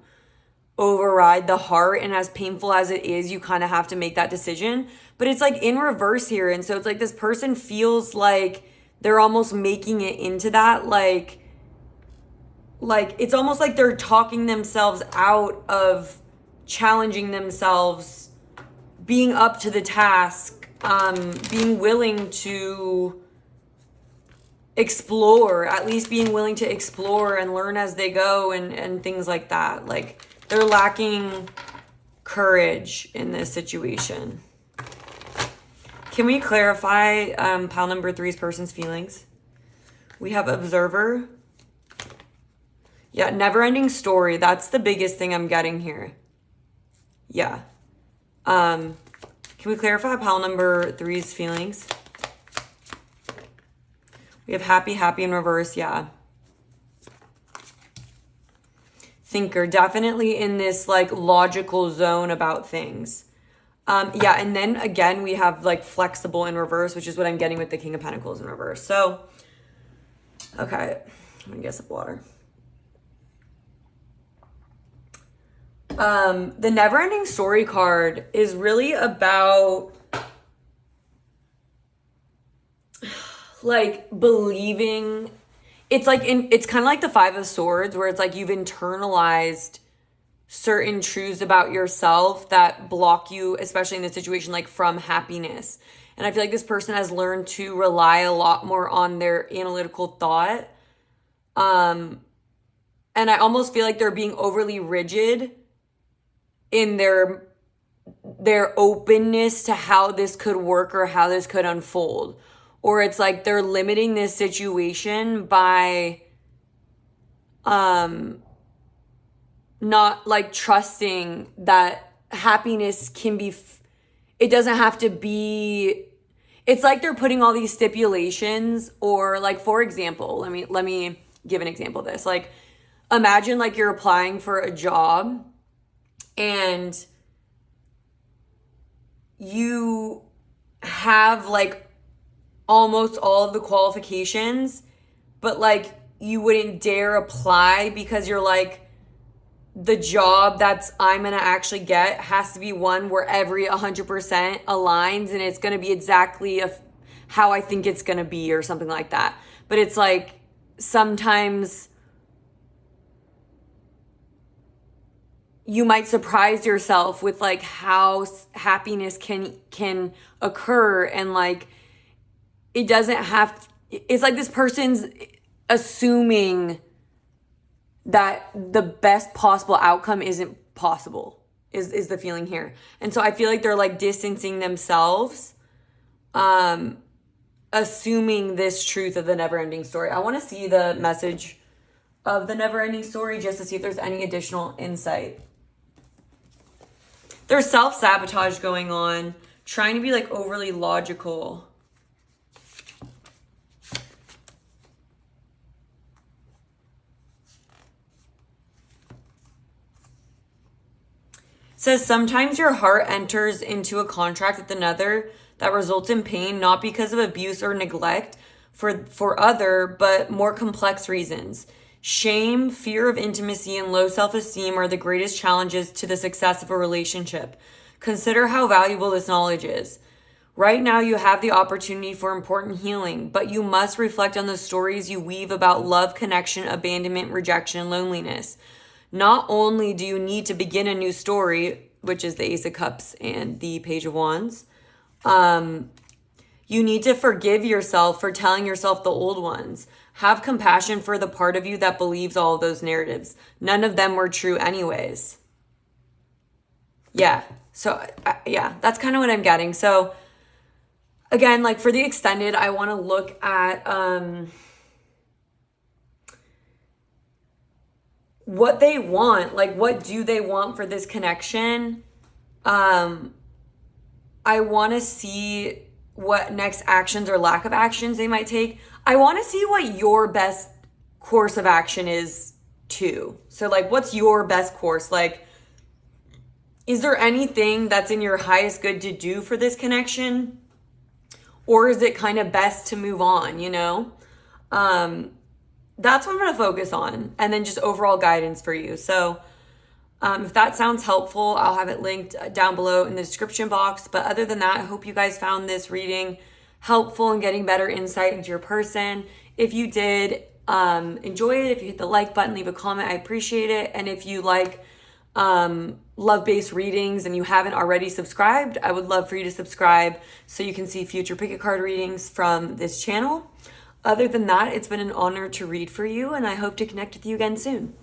Speaker 1: override the heart, and as painful as it is, you kind of have to make that decision. But it's like in reverse here, and so it's like this person feels like they're almost making it into that, like it's almost like they're talking themselves out of challenging themselves, being up to the task, being willing to explore, at least being willing to explore and learn as they go, and things like that. Like they're lacking courage in this situation. Can we clarify pile number 3's person's feelings? We have Observer. Yeah, never-ending story. That's the biggest thing I'm getting here. Yeah. Can we clarify pile number 3's feelings? We have happy in reverse. Yeah. Thinker, definitely in this like logical zone about things. Yeah, and then again, we have like flexible in reverse, which is what I'm getting with the King of Pentacles in reverse. So, okay, I'm gonna get some water. The never-ending story card is really about like believing. It's like it's kind of like the Five of Swords, where it's like you've internalized certain truths about yourself that block you, especially in this situation, like from happiness. And I feel like this person has learned to rely a lot more on their analytical thought. And I almost feel like they're being overly rigid in their their openness to how this could work or how this could unfold. Or it's like they're limiting this situation by not like trusting that happiness can be, it doesn't have to be, it's like they're putting all these stipulations. Or like, for example, let me give an example of this. Like, imagine like you're applying for a job and you have like almost all of the qualifications, but like you wouldn't dare apply because you're like, the job I'm gonna actually get has to be one where every 100% aligns and it's gonna be exactly how I think it's gonna be or something like that. But it's like sometimes you might surprise yourself with like how happiness can occur, and like it doesn't have, it's like this person's assuming that the best possible outcome isn't possible, is the feeling here. And so I feel like they're like distancing themselves, assuming this truth of the never-ending story. I want to see the message of the never-ending story just to see if there's any additional insight. There's self-sabotage going on, trying to be like overly logical. It says sometimes your heart enters into a contract with another that results in pain, not because of abuse or neglect for other, but more complex reasons. Shame, fear of intimacy, and low self-esteem are the greatest challenges to the success of a relationship. Consider how valuable this knowledge is. Right now, you have the opportunity for important healing, but you must reflect on the stories you weave about love, connection, abandonment, rejection, and loneliness. Not only do you need to begin a new story, which is the Ace of Cups and the Page of Wands, you need to forgive yourself for telling yourself the old ones. Have compassion for the part of you that believes all of those narratives. None of them were true anyways. Yeah. So, yeah, that's kind of what I'm getting. So, again, like for the extended, I want to look at what they want. Like, what do they want for this connection? I want to see what next actions or lack of actions they might take. I want to see what your best course of action is too. So like, what's your best course? Like, is there anything that's in your highest good to do for this connection? Or is it kind of best to move on, you know? That's what I'm going to focus on. And then just overall guidance for you. So if that sounds helpful, I'll have it linked down below in the description box. But other than that, I hope you guys found this reading helpful in getting better insight into your person. If you did enjoy it, if you hit the like button, leave a comment, I appreciate it. And if you like love-based readings and you haven't already subscribed, I would love for you to subscribe so you can see future pick-a card readings from this channel. Other than that, it's been an honor to read for you, and I hope to connect with you again soon.